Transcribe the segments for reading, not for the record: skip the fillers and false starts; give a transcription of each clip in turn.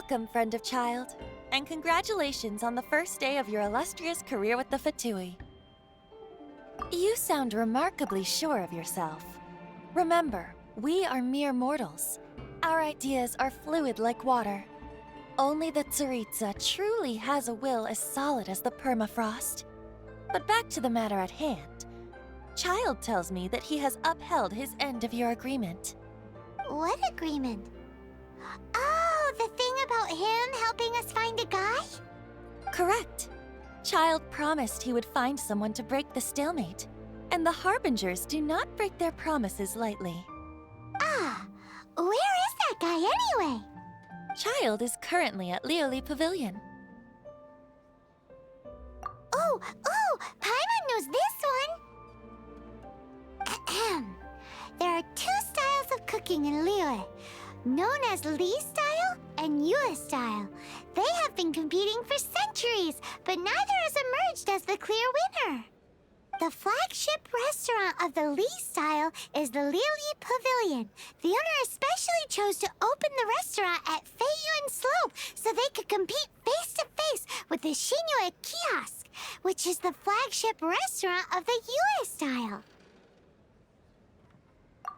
Welcome, friend of child, and congratulations on the first day of your illustrious career with the Fatui. You sound remarkably sure of yourself. Remember, we are mere mortals. Our ideas are fluid like water. Only the Tsaritsa truly has a will as solid as the permafrost. But back to the matter at hand. Child tells me that he has upheld his end of your agreement. What agreement? Oh, the thing about him helping us find a guy? Correct. Child promised he would find someone to break the stalemate. And the Harbingers do not break their promises lightly. Ah, where is that guy anyway? Child is currently at Liyue Pavilion. Oh, Paimon knows this one! There are two styles of cooking in Liyue, known as Li style and Yue style. They have been competing for centuries, but neither has emerged as the clear winner. The flagship restaurant of the Li style is the Liyue Pavilion. The owner especially chose to open the restaurant at Feiyuan Slope so they could compete face-to-face with the Xinyue Kiosk, which is the flagship restaurant of the Yue style.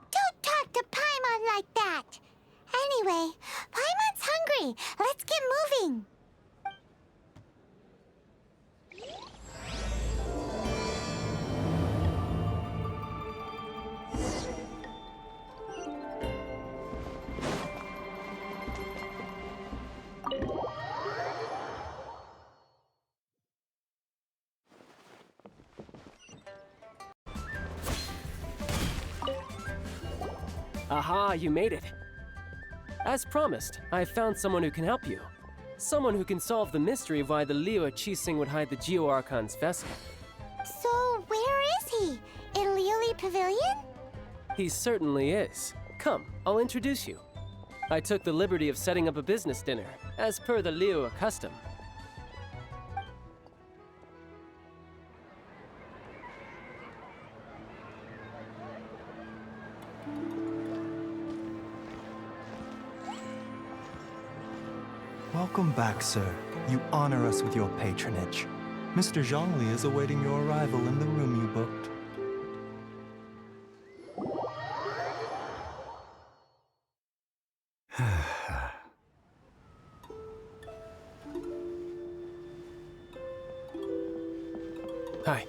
Don't talk to Paimon like that! Anyway, Paimon's hungry. Let's get moving. Aha, you made it. As promised, I have found someone who can help you. Someone who can solve the mystery of why the Liyue Qixing would hide the Geo Archon's vessel. So, where is he? In Liyue Pavilion? He certainly is. Come, I'll introduce you. I took the liberty of setting up a business dinner, as per the Liyue custom. Welcome back, sir. You honor us with your patronage. Mr. Zhongli is awaiting your arrival in the room you booked. Hi.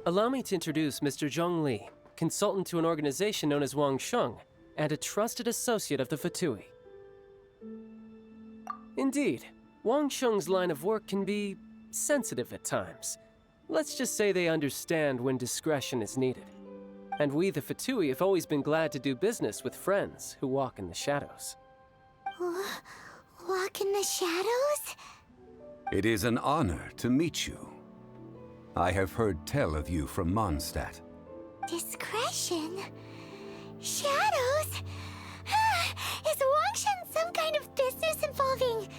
Allow me to introduce Mr. Zhongli, consultant to an organization known as Wang Sheng, and a trusted associate of the Fatui. Indeed, Wang Sheng's line of work can be sensitive at times. Let's just say they understand when discretion is needed. And we, the Fatui, have always been glad to do business with friends who walk in the shadows. Walk in the shadows? It is an honor to meet you. I have heard tell of you from Mondstadt. Discretion? Shadows? Is Wangshan some kind of business involving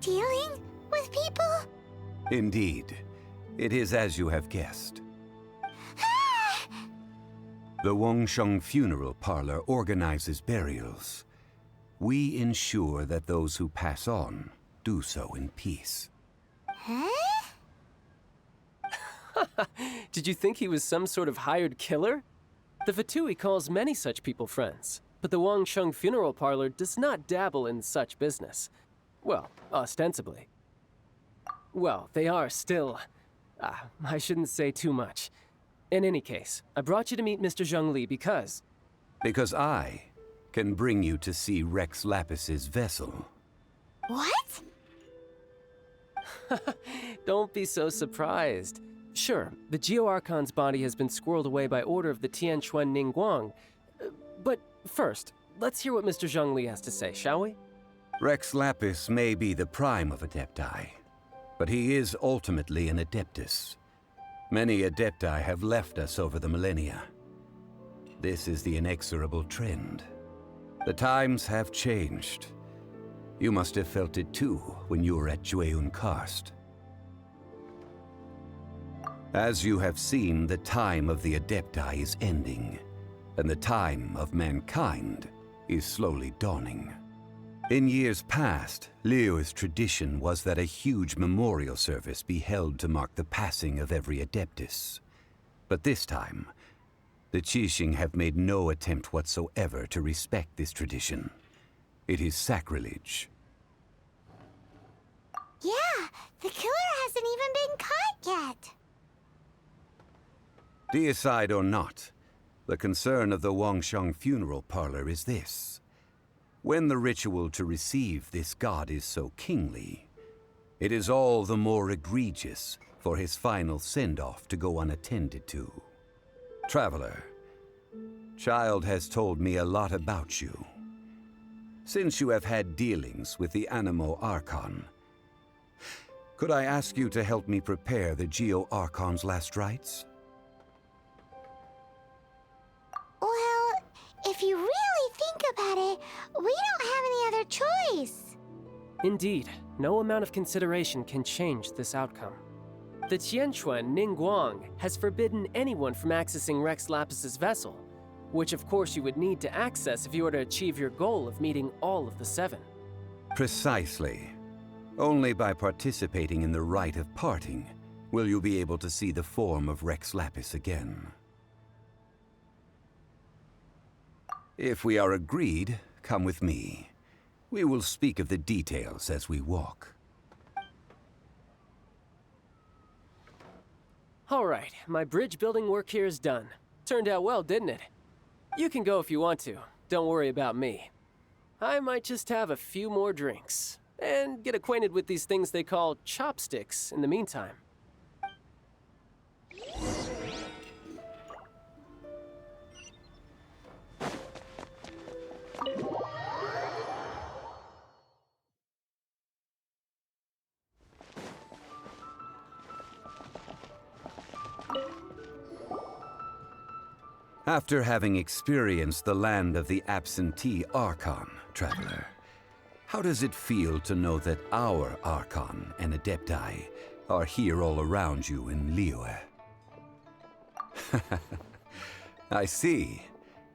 dealing with people? Indeed. It is as you have guessed. The Wangsheng Funeral Parlor organizes burials. We ensure that those who pass on do so in peace. Huh? Did you think he was some sort of hired killer? The Fatui calls many such people friends, but the Wangsheng Funeral Parlor does not dabble in such business. Well, ostensibly. Well, they are still... I shouldn't say too much. In any case, I brought you to meet Mr. Zhongli because... Because I can bring you to see Rex Lapis's vessel. What? Don't be so surprised. Sure, the Geo Archon's body has been squirreled away by order of the Tianquan Ningguang. But first, let's hear what Mr. Zhongli has to say, shall we? Rex Lapis may be the prime of adepti, but he is ultimately an adeptus. Many adepti have left us over the millennia. This is the inexorable trend. The times have changed. You must have felt it too when you were at Jueyun Karst. As you have seen, the time of the adepti is ending, and the time of mankind is slowly dawning. In years past, Liyue's tradition was that a huge memorial service be held to mark the passing of every adeptus. But this time, the Qixing have made no attempt whatsoever to respect this tradition. It is sacrilege. Yeah, the killer hasn't even been caught yet. Deicide or not, the concern of the Wangsheng funeral parlor is this. When the ritual to receive this god is so kingly, it is all the more egregious for his final send-off to go unattended to. Traveler, Child has told me a lot about you. Since you have had dealings with the Animo Archon, could I ask you to help me prepare the Geo Archon's last rites? Well, if you really think about it, we don't have any other choice. Indeed, no amount of consideration can change this outcome. The Tianquan Ningguang has forbidden anyone from accessing Rex Lapis's vessel, which of course you would need to access if you were to achieve your goal of meeting all of the seven. Precisely. Only by participating in the rite of parting will you be able to see the form of Rex Lapis again. If we are agreed, come with me. We will speak of the details as we walk. All right, my bridge building work here is done. Turned out well, didn't it? You can go if you want to. Don't worry about me. I might just have a few more drinks and get acquainted with these things they call chopsticks in the meantime. After having experienced the land of the absentee Archon, Traveler, how does it feel to know that our Archon and Adepti are here all around you in Liyue? I see.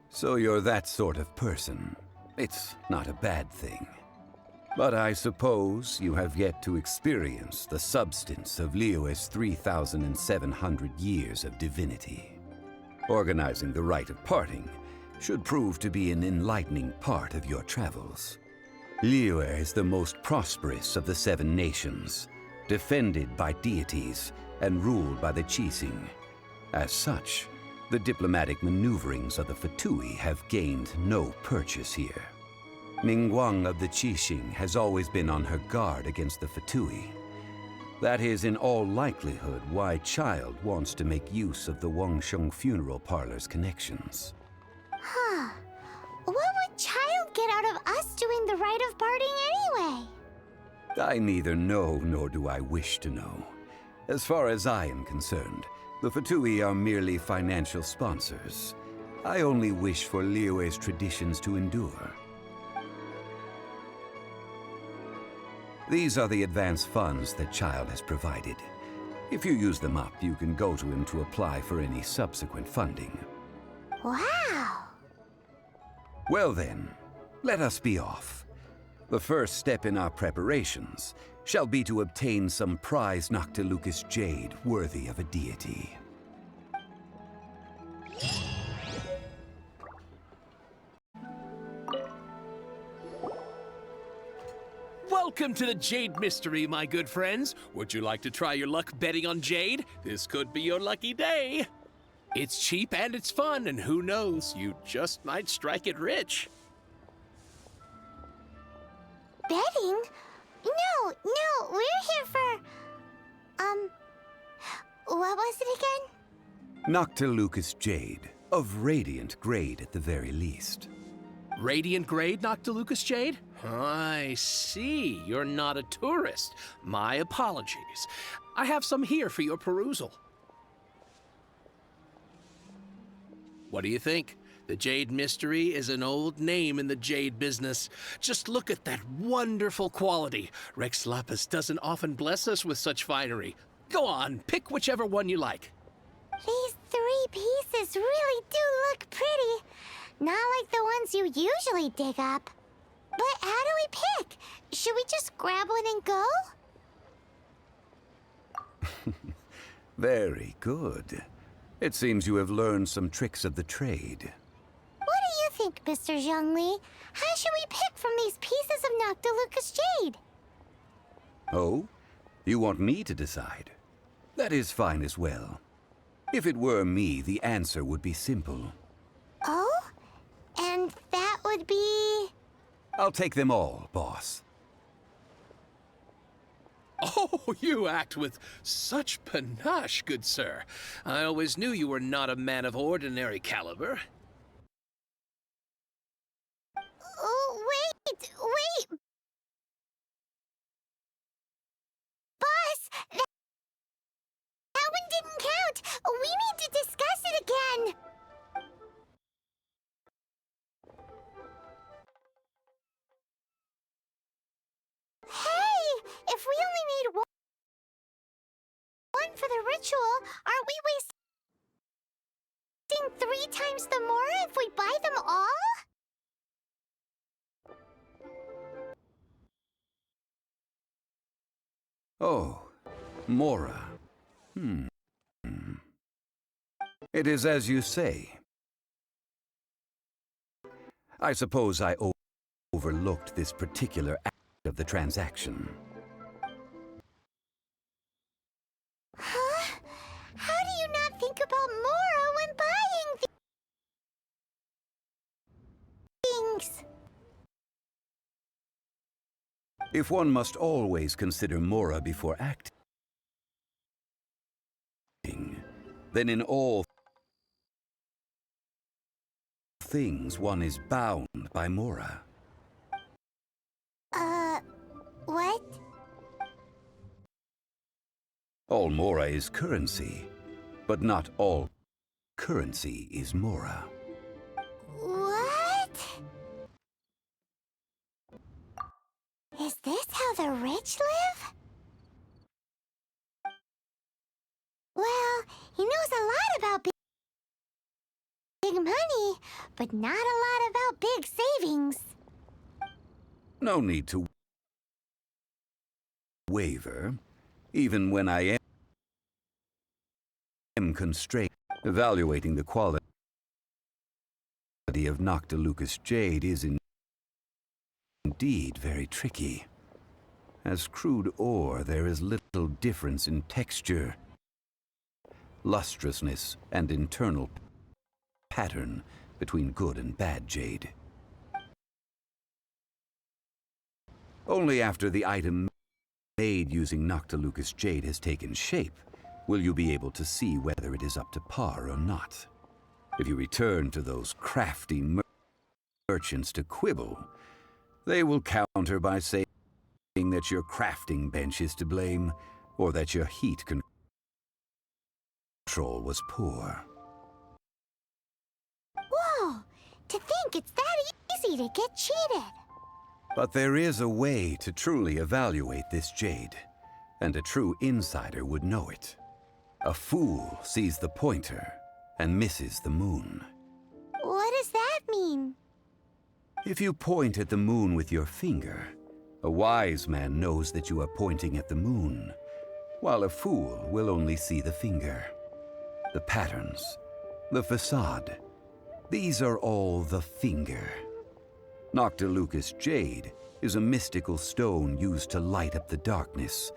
So you're that sort of person. It's not a bad thing. But I suppose you have yet to experience the substance of Liyue's 3,700 years of divinity. Organizing the rite of parting should prove to be an enlightening part of your travels. Liyue is the most prosperous of the seven nations, defended by deities and ruled by the Qixing. As such, the diplomatic maneuverings of the Fatui have gained no purchase here. Ningguang of the Qixing has always been on her guard against the Fatui. That is in all likelihood why Child wants to make use of the Wangsheng funeral parlor's connections. Huh. What would Child get out of us doing the rite of parting anyway? I neither know nor do I wish to know. As far as I am concerned, the Fatui are merely financial sponsors. I only wish for Liyue's traditions to endure. These are the advance funds that Child has provided. If you use them up, you can go to him to apply for any subsequent funding. Wow! Well then, let us be off. The first step in our preparations shall be to obtain some prized Noctilucous jade worthy of a deity. Welcome to the Jade Mystery, my good friends. Would you like to try your luck betting on Jade? This could be your lucky day. It's cheap and it's fun, and who knows, you just might strike it rich. Betting? No, we're here for... what was it again? Noctilucous jade, of radiant grade at the very least. Radiant grade Noctilucous jade? I see. You're not a tourist. My apologies. I have some here for your perusal. What do you think? The Jade Mystery is an old name in the jade business. Just look at that wonderful quality. Rex Lapis doesn't often bless us with such finery. Go on, pick whichever one you like. These 3 pieces really do look pretty. Not like the ones you usually dig up. But how do we pick? Should we just grab one and go? Very good. It seems you have learned some tricks of the trade. What do you think, Mr. Zhongli? How should we pick from these pieces of Noctilucous jade? Oh? You want me to decide? That is fine as well. If it were me, the answer would be simple. Oh? And that would be... I'll take them all, boss. Oh, you act with such panache, good sir. I always knew you were not a man of ordinary caliber. Oh, wait! Boss! That one didn't count! We need to discuss it again! Hey! If we only need one for the ritual, aren't we wasting 3 times the more if we buy them all? Oh, Mora. It is as you say. I suppose I overlooked this particular act of the transaction. Huh? How do you not think about Mora when buying things? If one must always consider Mora before acting, then in all things one is bound by Mora. What? All Mora is currency, but not all currency is Mora. What? Is this how the rich live? Well, he knows a lot about big money, but not a lot about big savings. No need to waver, even when I am constrained. Evaluating the quality of Noctilucous jade is indeed very tricky. As crude ore, there is little difference in texture, lustrousness, and internal pattern between good and bad jade. Only after the item made using Noctilucous jade has taken shape will you be able to see whether it is up to par or not. If you return to those crafty merchants to quibble, they will counter by saying that your crafting bench is to blame, or that your heat control was poor. Whoa! To think it's that easy to get cheated. But there is a way to truly evaluate this jade, and a true insider would know it. A fool sees the pointer and misses the moon. What does that mean? If you point at the moon with your finger, a wise man knows that you are pointing at the moon, while a fool will only see the finger. The patterns, the facade, these are all the finger. Noctilucous jade is a mystical stone used to light up the darkness,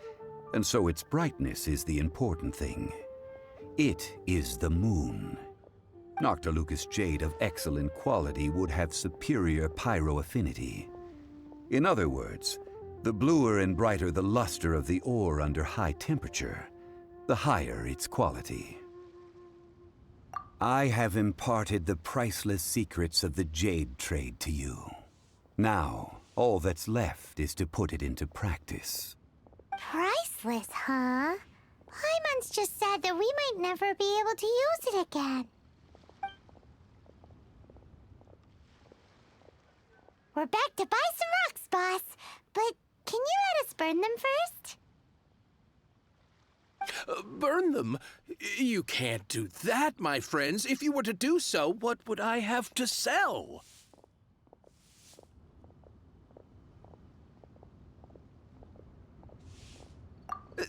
and so its brightness is the important thing. It is the moon. Noctilucous jade of excellent quality would have superior pyroaffinity. In other words, the bluer and brighter the luster of the ore under high temperature, the higher its quality. I have imparted the priceless secrets of the jade trade to you. Now, all that's left is to put it into practice. Priceless, huh? Paimon's just said that we might never be able to use it again. We're back to buy some rocks, boss. But can you let us burn them first? Burn them? You can't do that, my friends. If you were to do so, what would I have to sell?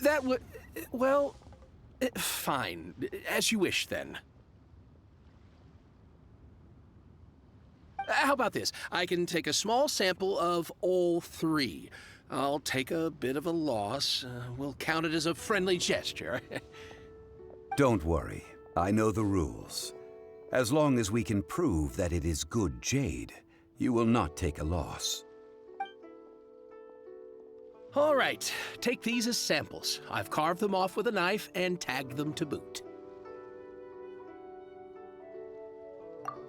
That would... well... fine. As you wish, then. How about this? I can take a small sample of all three. I'll take a bit of a loss. We'll count it as a friendly gesture. Don't worry. I know the rules. As long as we can prove that it is good jade, you will not take a loss. All right. Take these as samples. I've carved them off with a knife and tagged them to boot.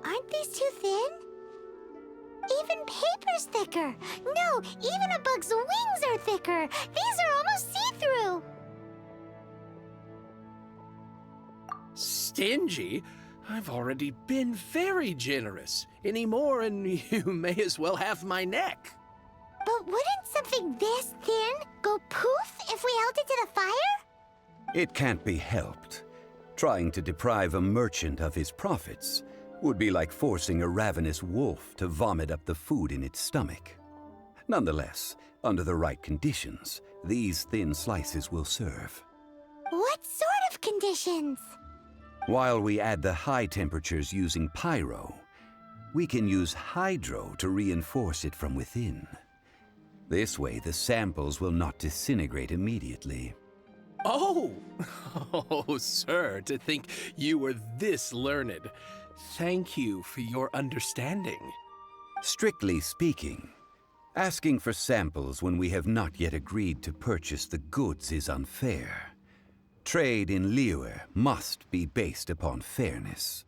Aren't these too thin? Even paper's thicker. No, even a bug's wings are thicker. These are almost see-through. Stingy? I've already been very generous. Any more and you may as well have my neck. But wouldn't something this thin go poof if we held it to the fire? It can't be helped. Trying to deprive a merchant of his profits would be like forcing a ravenous wolf to vomit up the food in its stomach. Nonetheless, under the right conditions, these thin slices will serve. What sort of conditions? While we add the high temperatures using pyro, we can use hydro to reinforce it from within. This way, the samples will not disintegrate immediately. Oh! Oh, sir, to think you were this learned. Thank you for your understanding. Strictly speaking, asking for samples when we have not yet agreed to purchase the goods is unfair. Trade in Liyue must be based upon fairness.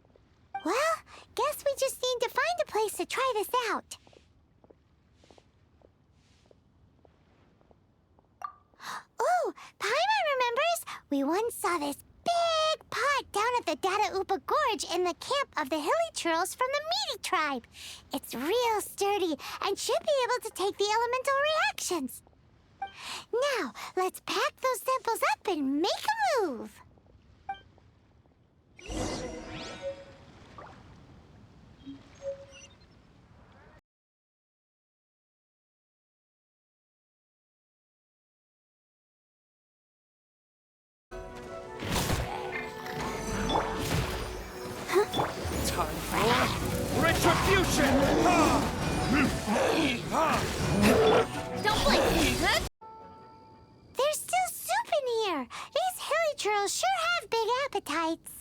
Well, guess we just need to find a place to try this out. Oh, Paimon remembers! We once saw this big pot down at the Data Upa Gorge in the camp of the hilly churls from the Meaty tribe. It's real sturdy and should be able to take the elemental reactions. Now, let's pack those samples up and make a move. Time for retribution! Don't blink! There's still soup in here. These hilly churls sure have big appetites.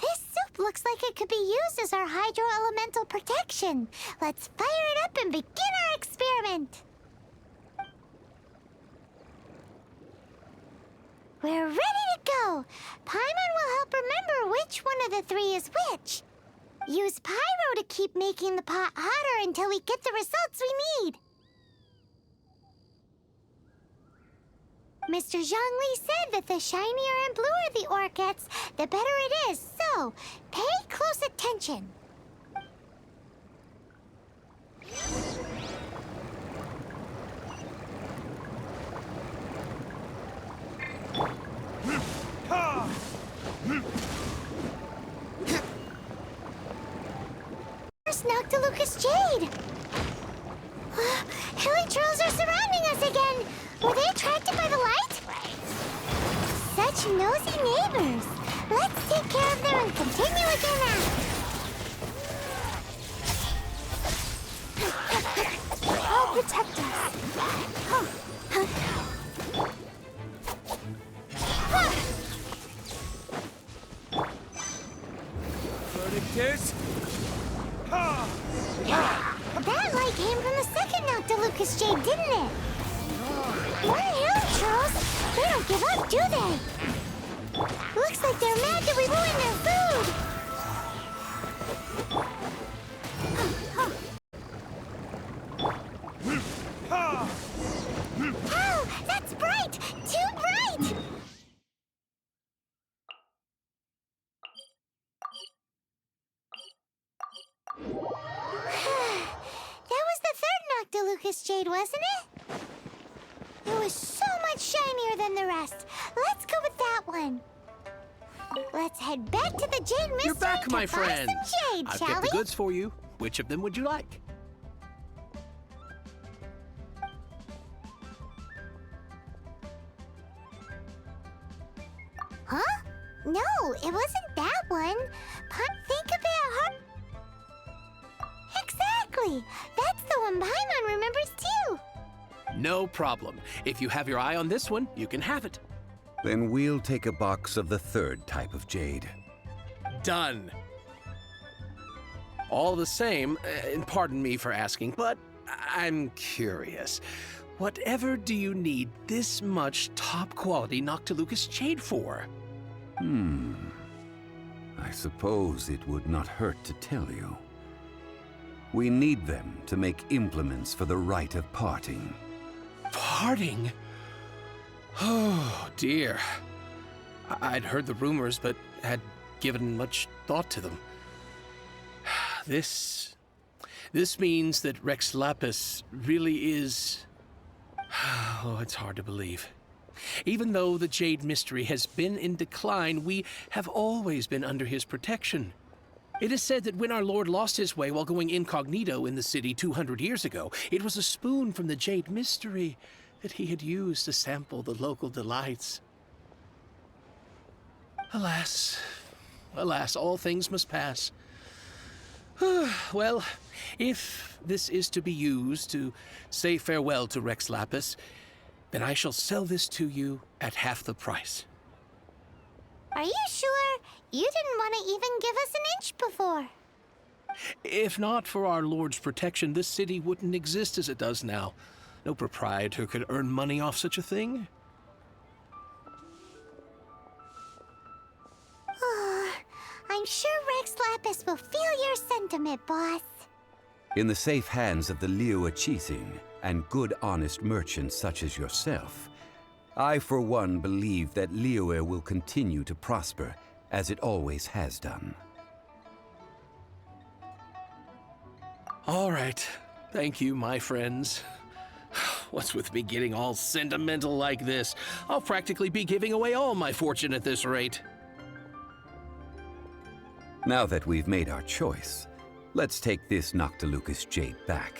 This soup looks like it could be used as our hydro-elemental protection. Let's fire it up and begin our experiment. We're ready to go. Paimon will help remember which one of the three is which. Use pyro to keep making the pot hotter until we get the results we need. Mr. Zhongli said that the shinier and bluer the ore gets, the better it is. So, pay close attention. First Noctilucous Jade! Hilly trolls are surrounding us again! Were they attracted by the light? Such nosy neighbors! Let's take care of them and continue with their nap! I'll protect us! Huh. Verdict is... That light came from the second Noctilucous Jade, didn't it? We're hill trolls. They don't give up, do they? Looks like they're mad that we ruined their food. Oh, that's bright! Too bright! Noctilucous jade, wasn't it? It was so much shinier than the rest. Let's go with that one. Let's head back to the Jade Mystery You're back, to my buy some friends. jade, I've shall kept the we? goods for you. Which of them would you like? Huh? No, it wasn't that one. Think about her. Exactly. That's the one Paimon remembers too. No problem. If you have your eye on this one, you can have it. Then we'll take a box of the third type of jade. Done. All the same, and pardon me for asking, but I'm curious. Whatever do you need this much top-quality Noctilucous jade for? I suppose it would not hurt to tell you. We need them to make implements for the rite of parting. Parting? Oh, dear. I'd heard the rumors, but had given much thought to them. This means that Rex Lapis really is... Oh, it's hard to believe. Even though the Jade Mystery has been in decline, we have always been under his protection. It is said that when our Lord lost his way while going incognito in the city 200 years ago, it was a spoon from the Jade Mystery that he had used to sample the local delights. Alas, alas, all things must pass. Well, if this is to be used to say farewell to Rex Lapis, then I shall sell this to you at half the price. Are you sure? You didn't want to even give us an inch before. If not for our Lord's protection, this city wouldn't exist as it does now. No proprietor could earn money off such a thing. I'm sure Rex Lapis will feel your sentiment, boss. In the safe hands of the Liyue Harbor and good honest merchants such as yourself, I for one believe that Liyue will continue to prosper as it always has done. All right. Thank you, my friends. What's with me getting all sentimental like this? I'll practically be giving away all my fortune at this rate. Now that we've made our choice, let's take this Noctilucous jade back.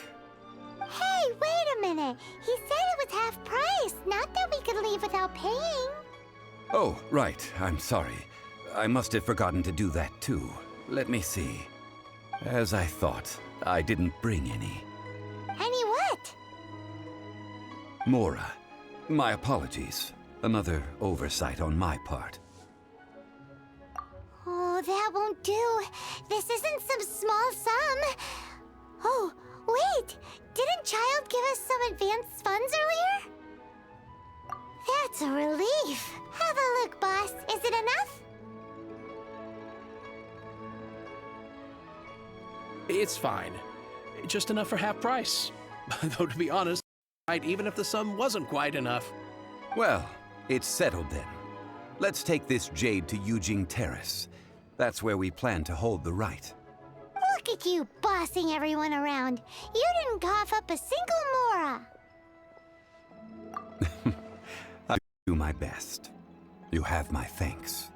Hey, wait a minute. He said it was half price, not that we could leave without paying. Oh, right. I'm sorry. I must have forgotten to do that too. Let me see. As I thought, I didn't bring any. Any what? Mora, my apologies. Another oversight on my part. Oh, that won't do. This isn't some small sum. Oh, wait. Didn't Child give us some advanced funds earlier? That's a relief. Have a look, boss. Is it enough? It's fine. Just enough for half price. Though, to be honest, even if the sum wasn't quite enough. Well, it's settled then. Let's take this jade to Yujing Terrace. That's where we plan to hold the rite. Look at you bossing everyone around. You didn't cough up a single Mora. I'll do my best. You have my thanks.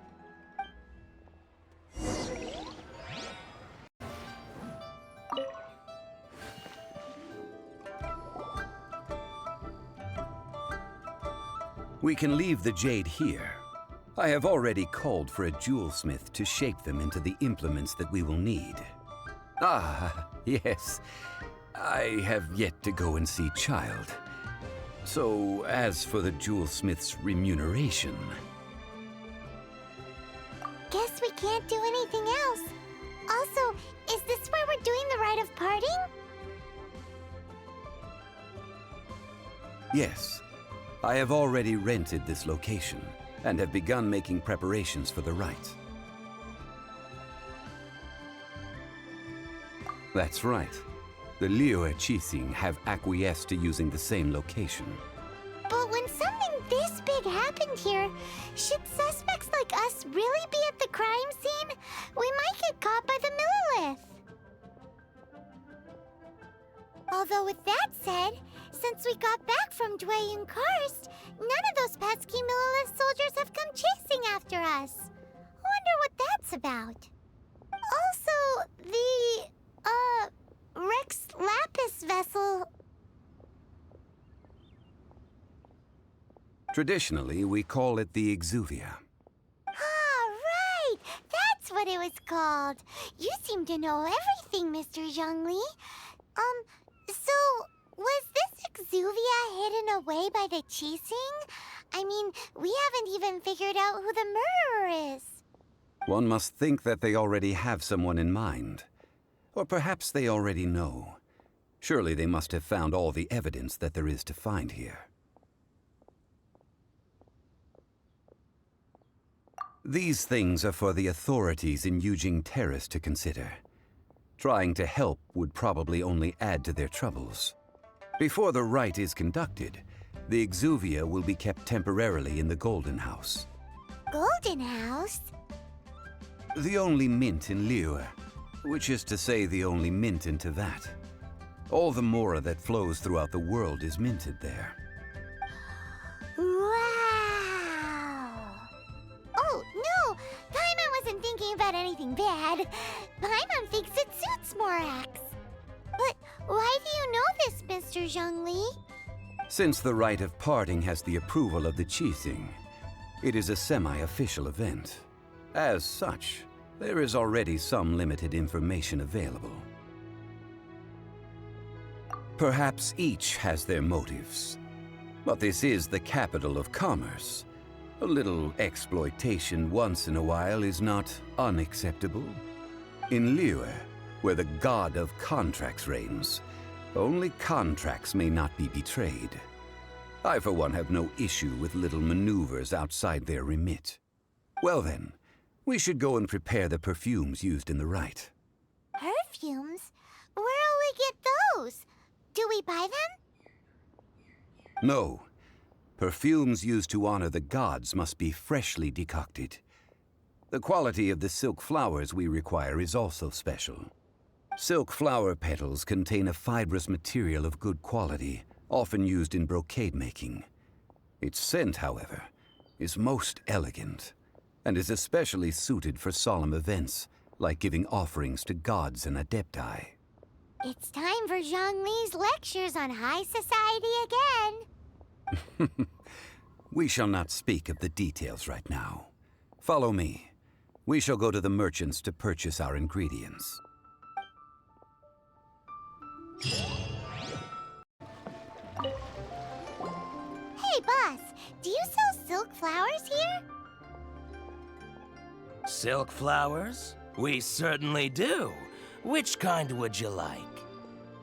We can leave the jade here. I have already called for a jewelsmith to shape them into the implements that we will need. Ah, yes. I have yet to go and see Child. So, as for the jewelsmith's remuneration... Guess we can't do anything else. Also, is this where we're doing the rite of parting? Yes. I have already rented this location and have begun making preparations for the rite. That's right. The Liyue Harbor have acquiesced to using the same location. But when something this big happened here, should suspects like us really be at the crime scene? We might get caught by the Millilith. Although with that said, since we got back from Dwayne Karst, none of those pesky Millilith soldiers have come chasing after us. Wonder what that's about. Also, the, Rex Lapis vessel. Traditionally, we call it the Exuvia. Ah, right! That's what it was called. You seem to know everything, Mr. Zhongli. So, was this Exuvia hidden away by the Qixing? I mean, we haven't even figured out who the murderer is. One must think that they already have someone in mind. Or perhaps they already know. Surely they must have found all the evidence that there is to find here. These things are for the authorities in Yujing Terrace to consider. Trying to help would probably only add to their troubles. Before the rite is conducted, the Exuvia will be kept temporarily in the Golden House. Golden House? The only mint in Liyue, which is to say the only mint in Teyvat. All the mora that flows throughout the world is minted there. Wow! Oh, no! Paimon wasn't thinking about anything bad. Paimon thinks it suits Morax. But why do you know this, Mr. Zhongli? Since the rite of parting has the approval of the Qixing, it is a semi-official event. As such, there is already some limited information available. Perhaps each has their motives, but this is the capital of commerce. A little exploitation once in a while is not unacceptable. In Liyue, where the god of contracts reigns, only contracts may not be betrayed. I, for one, have no issue with little maneuvers outside their remit. Well then, we should go and prepare the perfumes used in the rite. Perfumes? Where'll we get those? Do we buy them? No. Perfumes used to honor the gods must be freshly decocted. The quality of the silk flowers we require is also special. Silk flower petals contain a fibrous material of good quality, often used in brocade making. Its scent, however, is most elegant, and is especially suited for solemn events, like giving offerings to gods and adepti. It's time for Zhongli's lectures on high society again. We shall not speak of the details right now. Follow me. We shall go to the merchants to purchase our ingredients. Hey, boss, do you sell silk flowers here? Silk flowers? We certainly do. Which kind would you like?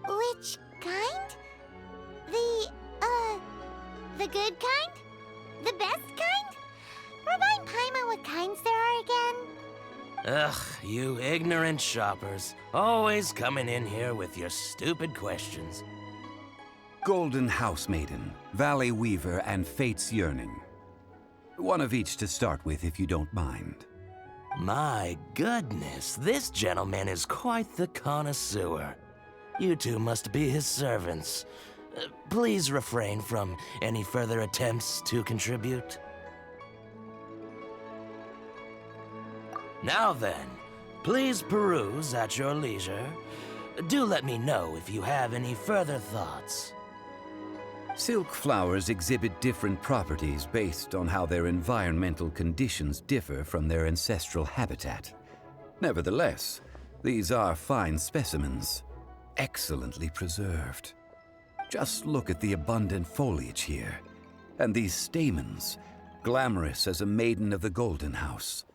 Which kind? The good kind? The best kind? Remind Paimon what kinds there are again. Ugh, you ignorant shoppers. Always coming in here with your stupid questions. Golden House Maiden, Valley Weaver, and Fate's Yearning. One of each to start with, if you don't mind. My goodness, this gentleman is quite the connoisseur. You two must be his servants. Please refrain from any further attempts to contribute. Now then, please peruse at your leisure. Do let me know if you have any further thoughts. Silk flowers exhibit different properties based on how their environmental conditions differ from their ancestral habitat. Nevertheless, these are fine specimens, excellently preserved. Just look at the abundant foliage here, and these stamens, glamorous as a maiden of the Golden House.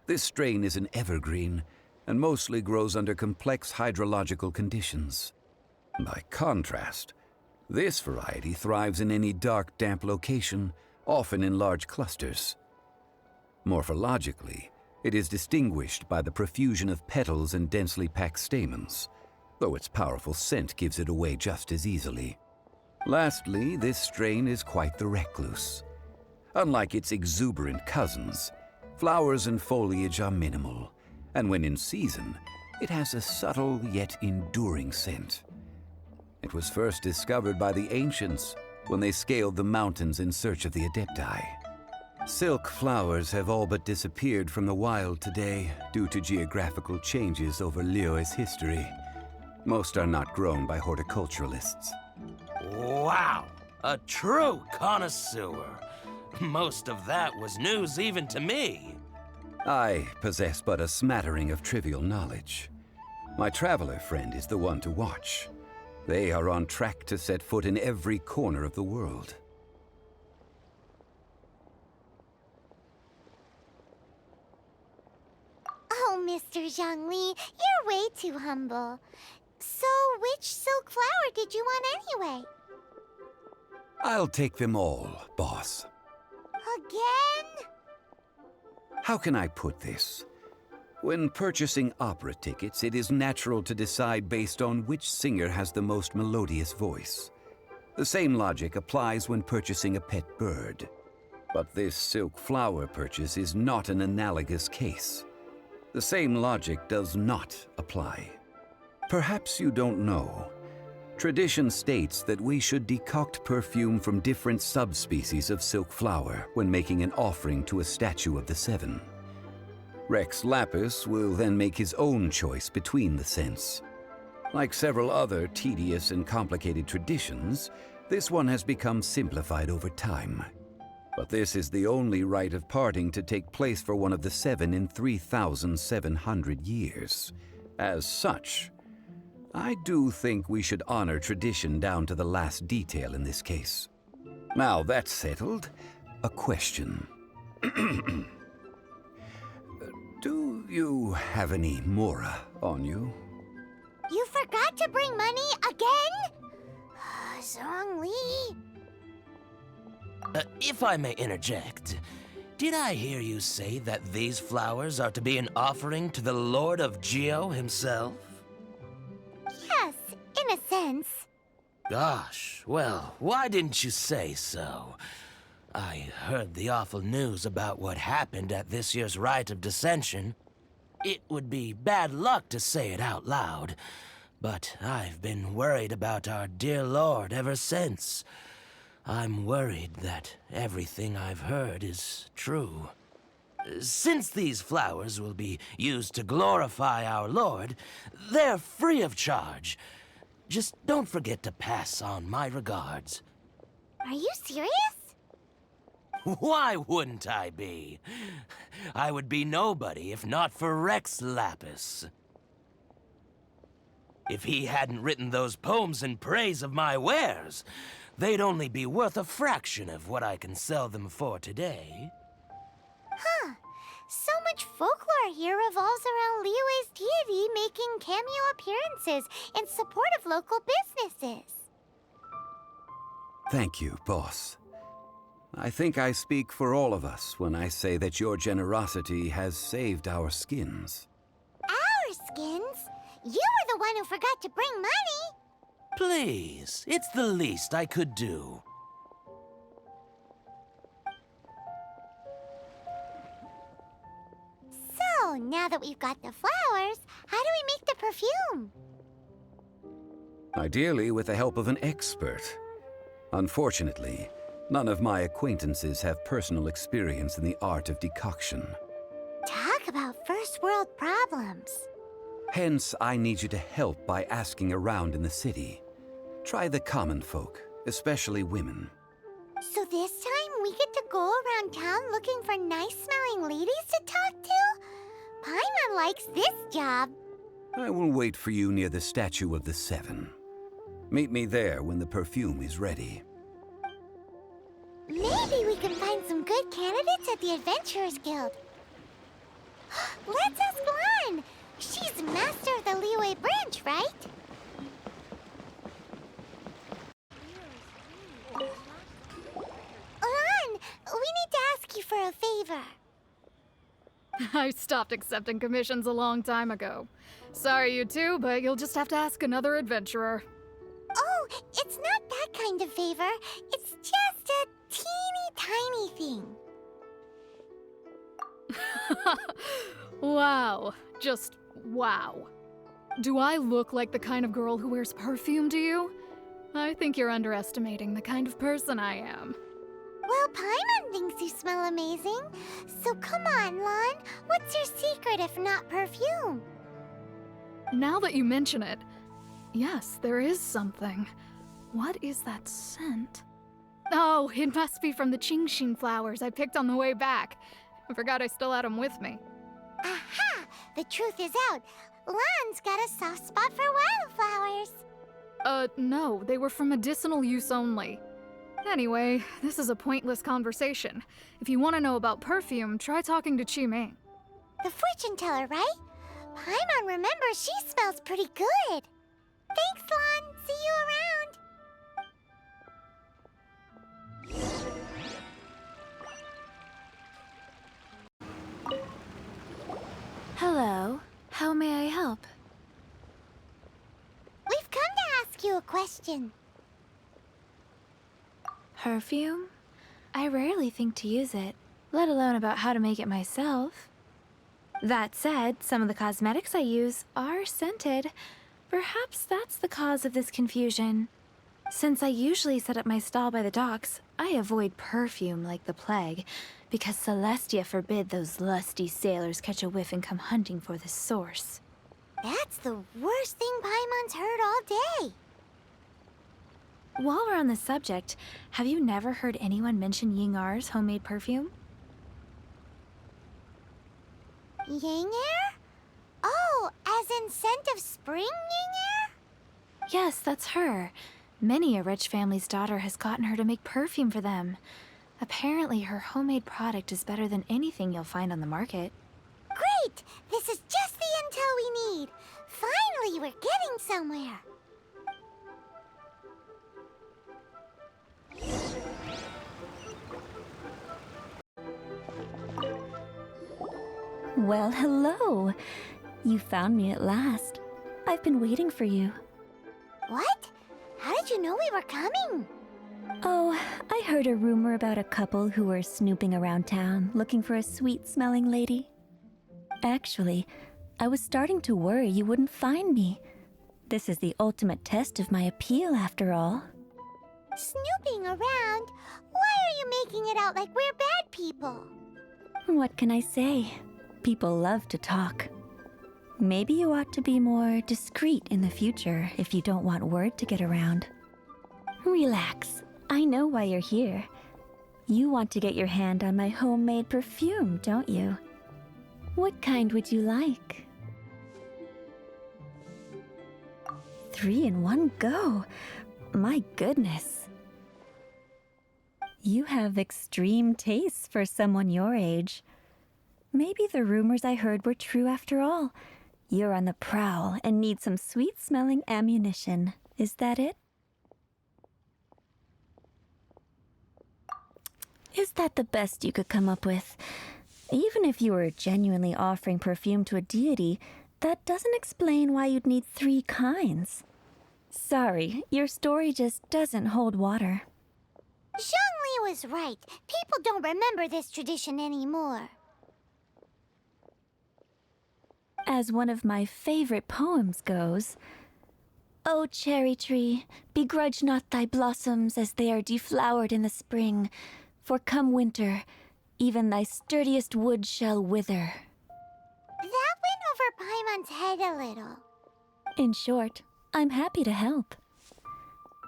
This strain is an evergreen, and mostly grows under complex hydrological conditions. By contrast, this variety thrives in any dark, damp location, often in large clusters. Morphologically, it is distinguished by the profusion of petals and densely packed stamens, though its powerful scent gives it away just as easily. Lastly, this strain is quite the recluse. Unlike its exuberant cousins, flowers and foliage are minimal, and when in season, it has a subtle yet enduring scent. It was first discovered by the ancients when they scaled the mountains in search of the adepti. Silk flowers have all but disappeared from the wild today due to geographical changes over Liyue's history. Most are not grown by horticulturalists. Wow! A true connoisseur. Most of that was news even to me. I possess but a smattering of trivial knowledge. My traveler friend is the one to watch. They are on track to set foot in every corner of the world. Oh, Mr. Zhongli, you're way too humble. So, which silk flower did you want anyway? I'll take them all, boss. Again? How can I put this? When purchasing opera tickets, it is natural to decide based on which singer has the most melodious voice. The same logic applies when purchasing a pet bird. But this silk flower purchase is not an analogous case. The same logic does not apply. Perhaps you don't know. Tradition states that we should decoct perfume from different subspecies of silk flower when making an offering to a statue of the seven. Rex Lapis will then make his own choice between the scents. Like several other tedious and complicated traditions, this one has become simplified over time. But this is the only rite of parting to take place for one of the seven in 3,700 years. As such, I do think we should honor tradition down to the last detail in this case. Now that's settled, a question. Do you have any mora on you? You forgot to bring money again? Zhongli. If I may interject, did I hear you say that these flowers are to be an offering to the Lord of Geo himself? Yes, in a sense. Gosh, well, why didn't you say so? I heard the awful news about what happened at this year's Rite of Dissension. It would be bad luck to say it out loud, but I've been worried about our dear Lord ever since. I'm worried that everything I've heard is true. Since these flowers will be used to glorify our Lord, they're free of charge. Just don't forget to pass on my regards. Are you serious? Why wouldn't I be? I would be nobody if not for Rex Lapis. If he hadn't written those poems in praise of my wares, they'd only be worth a fraction of what I can sell them for today. Huh. So much folklore here revolves around Liyue's deity making cameo appearances in support of local businesses. Thank you, boss. I think I speak for all of us when I say that your generosity has saved our skins. Our skins? You were the one who forgot to bring money. Please, it's the least I could do. So, now that we've got the flowers, how do we make the perfume? Ideally with the help of an expert. Unfortunately, none of my acquaintances have personal experience in the art of decoction. Talk about first world problems. Hence, I need you to help by asking around in the city. Try the common folk, especially women. So this time we get to go around town looking for nice-smelling ladies to talk to? Paimon likes this job. I will wait for you near the statue of the Seven. Meet me there when the perfume is ready. Maybe we can find some good candidates at the Adventurers Guild. Let's ask Lan. She's master of the Liyue branch, right? Lan, we need to ask you for a favor. I stopped accepting commissions a long time ago. Sorry, you two, but you'll just have to ask another adventurer. Oh, it's not that kind of favor. It's just a teeny tiny thing. Wow. Just wow. Do I look like the kind of girl who wears perfume to you? I think you're underestimating the kind of person I am. Well, Paimon thinks you smell amazing. So come on, Lon. What's your secret if not perfume? Now that you mention it, yes, there is something. What is that scent? Oh, it must be from the Genshin flowers I picked on the way back. I forgot I still had them with me. Aha! The truth is out. Lon's got a soft spot for wildflowers. No, they were for medicinal use only. Anyway, this is a pointless conversation. If you want to know about perfume, try talking to Qiming. The fortune teller, right? Paimon remembers she smells pretty good. Thanks, Lon. See you around. Hello. How may I help? We've come to ask you a question. Perfume? I rarely think to use it, let alone about how to make it myself. That said, some of the cosmetics I use are scented. Perhaps that's the cause of this confusion. Since I usually set up my stall by the docks, I avoid perfume like the plague, because Celestia forbid those lusty sailors catch a whiff and come hunting for the source. That's the worst thing Paimon's heard all day. While we're on the subject, have you never heard anyone mention Yingar's homemade perfume? Yingar? Oh, as in scent of spring, Yingar? Yes, that's her. Many a rich family's daughter has gotten her to make perfume for them. Apparently, her homemade product is better than anything you'll find on the market. Great! This is just the intel we need. Finally, we're getting somewhere. Well, hello. You found me at last. I've been waiting for you. What? How did you know we were coming? Oh, I heard a rumor about a couple who were snooping around town looking for a sweet-smelling lady. Actually, I was starting to worry you wouldn't find me. This is the ultimate test of my appeal, after all. Snooping around? Why are you making it out like we're bad people? What can I say? People love to talk. Maybe you ought to be more discreet in the future if you don't want word to get around. Relax. I know why you're here. You want to get your hand on my homemade perfume, don't you? What kind would you like? 3 in one go. My goodness. You have extreme tastes for someone your age. Maybe the rumors I heard were true after all. You're on the prowl and need some sweet-smelling ammunition. Is that it? Is that the best you could come up with? Even if you were genuinely offering perfume to a deity, that doesn't explain why you'd need 3 kinds. Sorry, your story just doesn't hold water. Zhongli was right. People don't remember this tradition anymore. As one of my favorite poems goes, "O cherry tree, begrudge not thy blossoms as they are deflowered in the spring, for come winter, even thy sturdiest wood shall wither." That went over Paimon's head a little. In short, I'm happy to help.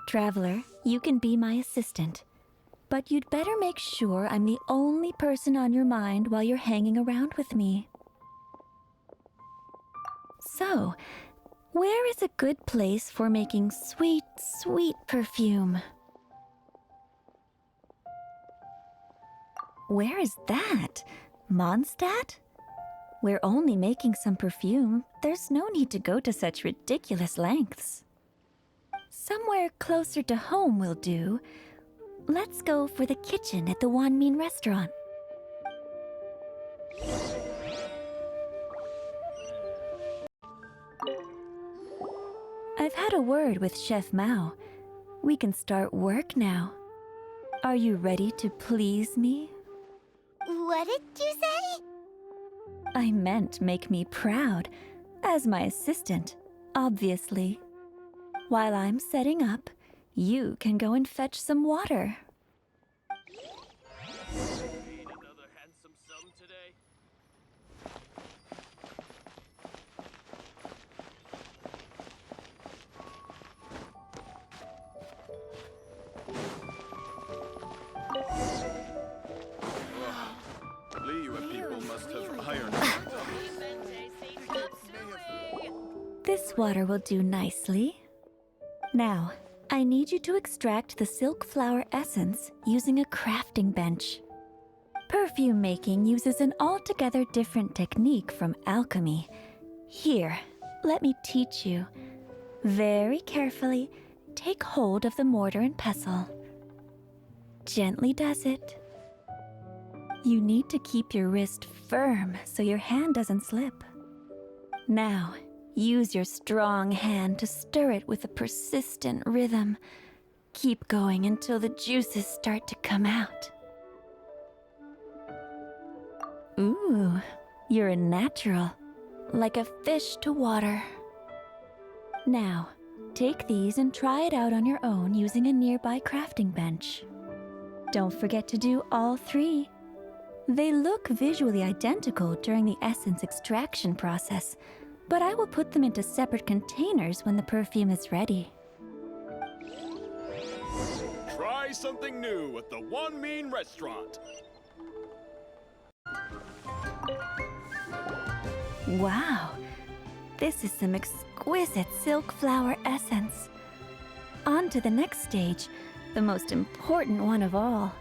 Traveler, you can be my assistant, but you'd better make sure I'm the only person on your mind while you're hanging around with me. So, where is a good place for making sweet, sweet perfume? Where is that? Mondstadt? We're only making some perfume. There's no need to go to such ridiculous lengths. Somewhere closer to home will do. Let's go for the kitchen at the Wanmin restaurant. I've had a word with Chef Mao. We can start work now. Are you ready to please me? What did you say? I meant make me proud, as my assistant, obviously. While I'm setting up, you can go and fetch some water. Need another handsome sum today? Liyue people must have ironed This water will do nicely. Now, I need you to extract the silk flower essence using a crafting bench. Perfume making uses an altogether different technique from alchemy. Here, let me teach you. Very carefully, take hold of the mortar and pestle. Gently does it. You need to keep your wrist firm so your hand doesn't slip. Now, use your strong hand to stir it with a persistent rhythm. Keep going until the juices start to come out. Ooh, you're a natural, like a fish to water. Now, take these and try it out on your own using a nearby crafting bench. Don't forget to do all three. They look visually identical during the essence extraction process, but I will put them into separate containers when the perfume is ready. Try something new at the One Mean Restaurant. Wow, this is some exquisite silk flower essence. On to the next stage, the most important one of all.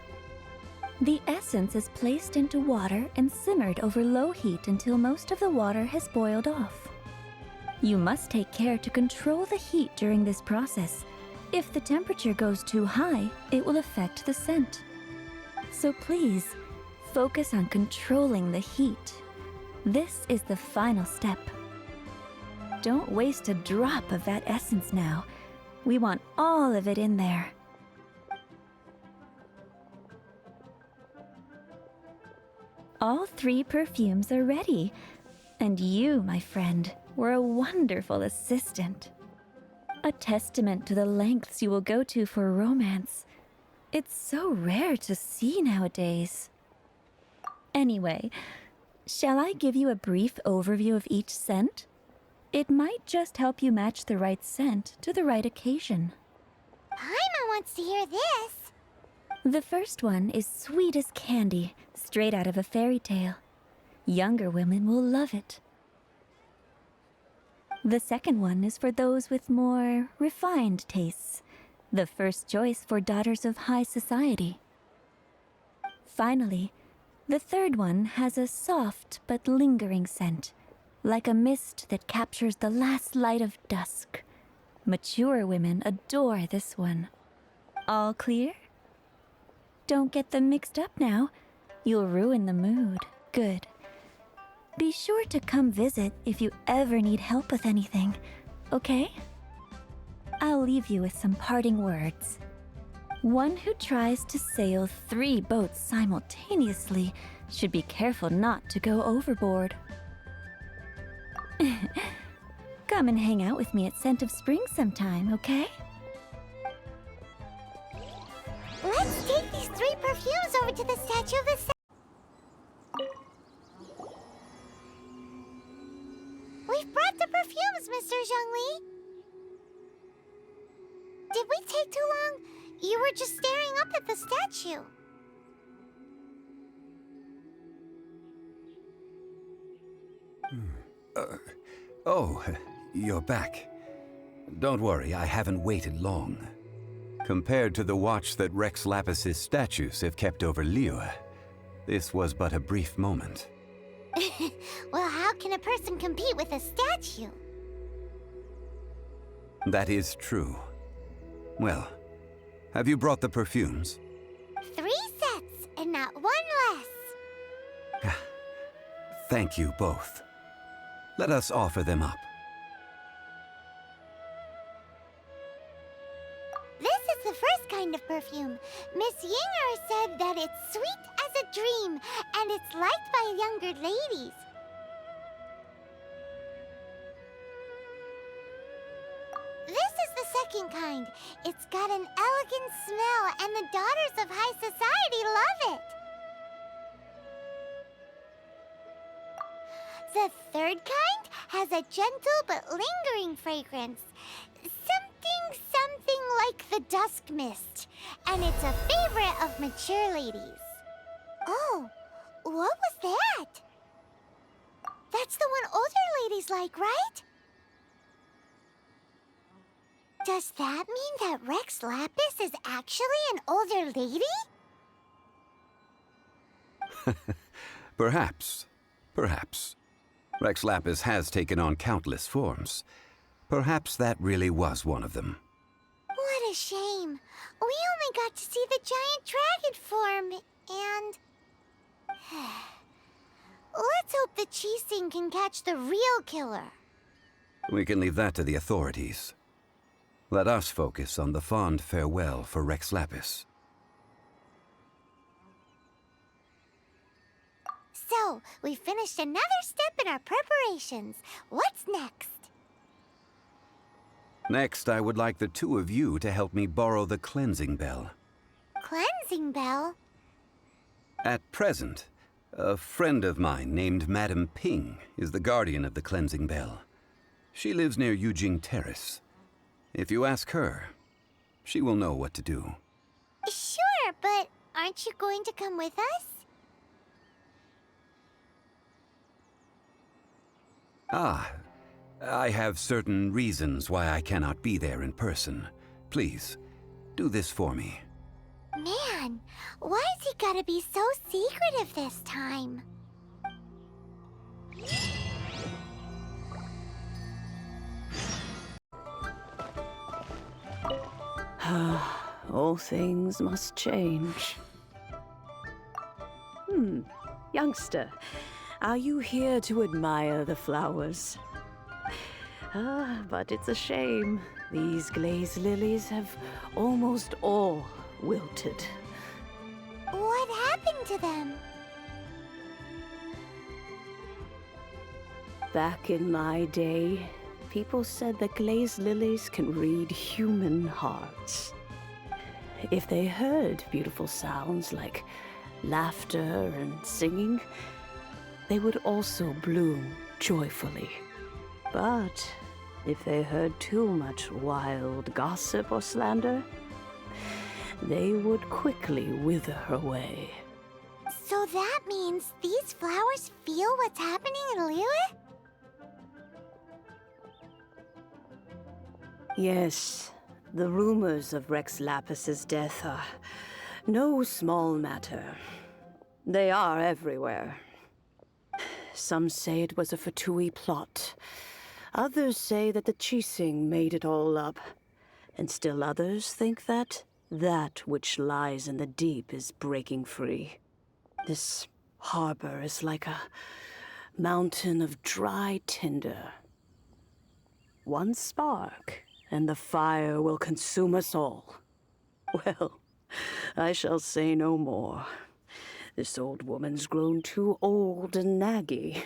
The essence is placed into water and simmered over low heat until most of the water has boiled off. You must take care to control the heat during this process. If the temperature goes too high, it will affect the scent. So please, focus on controlling the heat. This is the final step. Don't waste a drop of that essence now. We want all of it in there. All three perfumes are ready. And you, my friend, were a wonderful assistant. A testament to the lengths you will go to for romance. It's so rare to see nowadays. Anyway, shall I give you a brief overview of each scent? It might just help you match the right scent to the right occasion. Paimon wants to hear this. The first one is sweet as candy, straight out of a fairy tale. Younger women will love it. The second one is for those with more refined tastes. The first choice for daughters of high society. Finally, the third one has a soft but lingering scent, like a mist that captures the last light of dusk. Mature women adore this one. All clear? Don't get them mixed up now. You'll ruin the mood. Good. Be sure to come visit if you ever need help with anything, okay? I'll leave you with some parting words. One who tries to sail 3 boats simultaneously should be careful not to go overboard. Come and hang out with me at Scent of Spring sometime, okay? Let's take these 3 perfumes over to the Statue of the Sun. We've brought the perfumes, Mr. Zhongli. Did we take too long? You were just staring up at the statue. Oh, you're back. Don't worry, I haven't waited long. Compared to the watch that Rex Lapis's statues have kept over Liyue, this was but a brief moment. Well, how can a person compete with a statue? That is true. Well, have you brought the perfumes? 3 sets, and not 1 less. Thank you both. Let us offer them up. This is the first kind of perfume. Miss Yinger said that it's sweet as a dream, and it's liked by younger ladies. This is the elegant kind. It's got an elegant smell, and the daughters of high society love it. The third kind has a gentle but lingering fragrance. Something like the dusk mist. And it's a favorite of mature ladies. Oh, what was that? That's the one older ladies like, right? Does that mean that Rex Lapis is actually an older lady? Perhaps. Perhaps. Rex Lapis has taken on countless forms. Perhaps that really was one of them. What a shame. We only got to see the giant dragon form, and... Let's hope the Chising can catch the real killer. We can leave that to the authorities. Let us focus on the fond farewell for Rex Lapis. So, we finished another step in our preparations. What's next? Next, I would like the two of you to help me borrow the cleansing bell. Cleansing bell? At present, a friend of mine named Madame Ping is the guardian of the cleansing bell. She lives near Yujing Terrace. If you ask her, she will know what to do. Sure, but aren't you going to come with us? Ah, I have certain reasons why I cannot be there in person. Please, do this for me. Man, why has he gotta be so secretive this time? All things must change. Youngster, are you here to admire the flowers? But it's a shame. These glazed lilies have almost all wilted. What happened to them? Back in my day, people said that glazed lilies can read human hearts. If they heard beautiful sounds like laughter and singing, they would also bloom joyfully. But if they heard too much wild gossip or slander, they would quickly wither away. So that means these flowers feel what's happening in Liyue? Yes, the rumors of Rex Lapis's death are no small matter. They are everywhere. Some say it was a Fatui plot. Others say that the Chising made it all up. And still others think that which lies in the deep is breaking free. This harbor is like a mountain of dry tinder. One spark, and the fire will consume us all. Well, I shall say no more. This old woman's grown too old and naggy.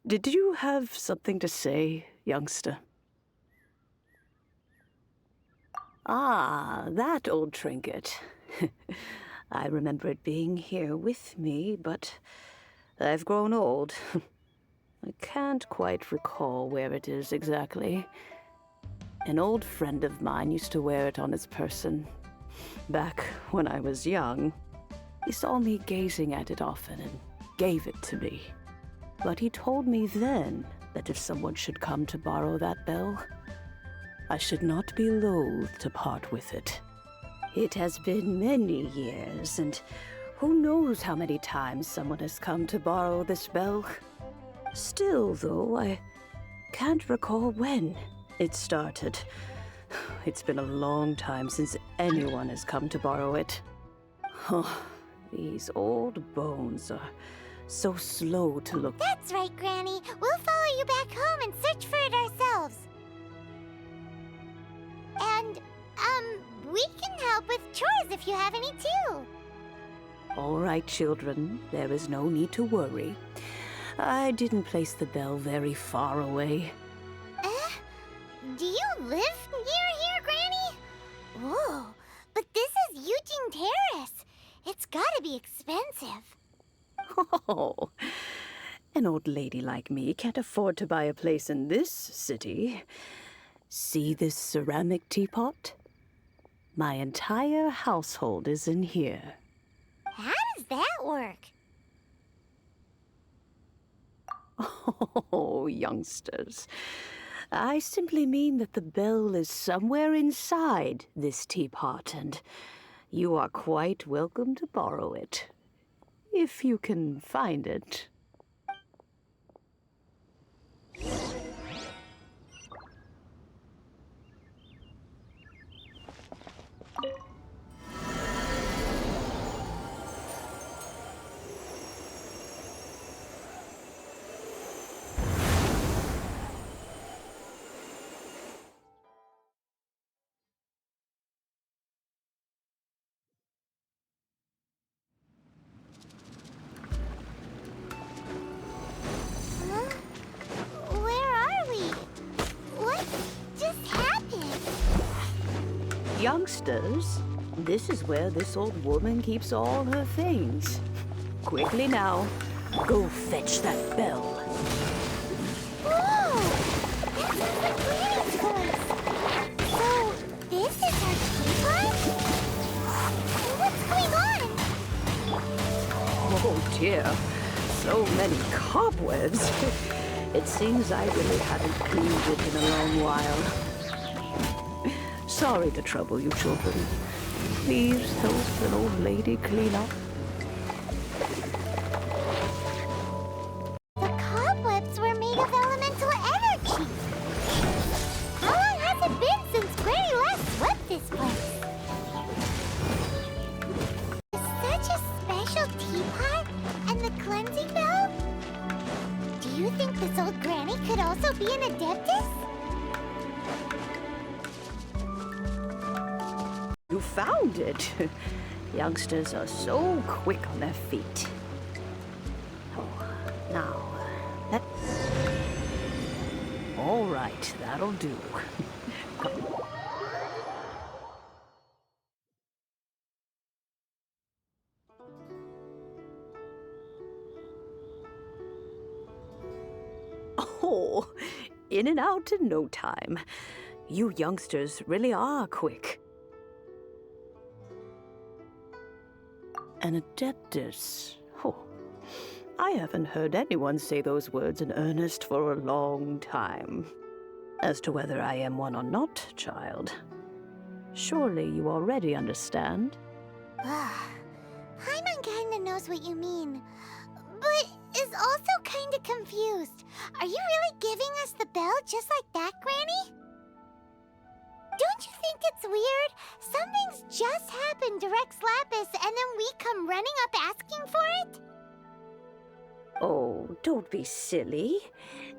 Did you have something to say, youngster? Ah, that old trinket. I remember it being here with me, but I've grown old. I can't quite recall where it is exactly. An old friend of mine used to wear it on his person. Back when I was young, he saw me gazing at it often and gave it to me. But he told me then that if someone should come to borrow that bell, I should not be loath to part with it. It has been many years, and who knows how many times someone has come to borrow this bell. Still, though, I can't recall when it started. It's been a long time since anyone has come to borrow it. Oh, these old bones are so slow to look. That's right, Granny. We'll follow you back home and search for it ourselves. And, we can help with chores if you have any too. All right, children. There is no need to worry. I didn't place the bell very far away. Do you live near here, Granny? Whoa, but this is Eugene Terrace. It's gotta be expensive. Oh, an old lady like me can't afford to buy a place in this city. See this ceramic teapot? My entire household is in here. How does that work? Oh, youngsters. I simply mean that the bell is somewhere inside this teapot, and you are quite welcome to borrow it. If you can find it. Huh? Where are we? What just happened? Youngsters, this is where this old woman keeps all her things. Quickly now, go fetch that bell. Whoa! That's the Granny's voice. So, this is our teapot? What's going on? Oh dear, so many cobwebs. It seems I really haven't cleaned it in a long while. Sorry to trouble you, children. Please help an old lady clean up. The cobwebs were made of elemental energy. How long has it been since Granny last swept this place? Such a special teapot and the cleansing bell? Do you think this old Granny could also be an adeptus? You found it! Youngsters are so quick on their feet. Oh, now, that... All right, that'll do. Oh, in and out in no time. You youngsters really are quick. An adeptus. Oh, I haven't heard anyone say those words in earnest for a long time. As to whether I am one or not, child, surely you already understand. Paimon kinda knows what you mean, but is also kinda confused. Are you really giving us the bell just like that, Granny? Don't you think it's weird? Something's just happened to Rex Lapis and then we come running up asking for it? Oh, don't be silly.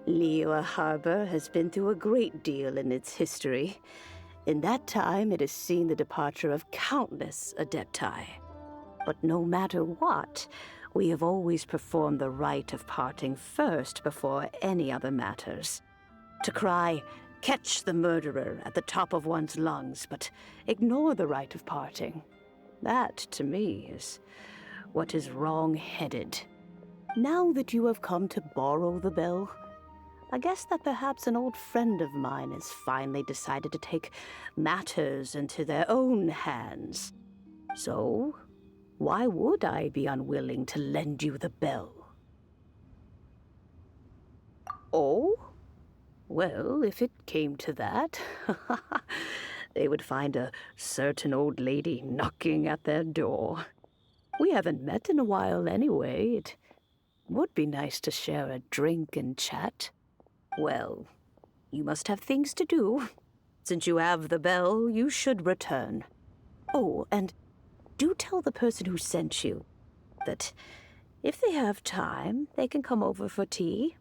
Liyue Harbor has been through a great deal in its history. In that time, it has seen the departure of countless adepti. But no matter what, we have always performed the rite of parting first before any other matters. To cry, "Catch the murderer," at the top of one's lungs, but ignore the rite of parting. That, to me, is what is wrong-headed. Now that you have come to borrow the bell, I guess that perhaps an old friend of mine has finally decided to take matters into their own hands. So, why would I be unwilling to lend you the bell? Oh? Well, if it came to that, they would find a certain old lady knocking at their door. We haven't met in a while anyway. It would be nice to share a drink and chat. Well, you must have things to do. Since you have the bell, you should return. Oh, and do tell the person who sent you that if they have time, they can come over for tea.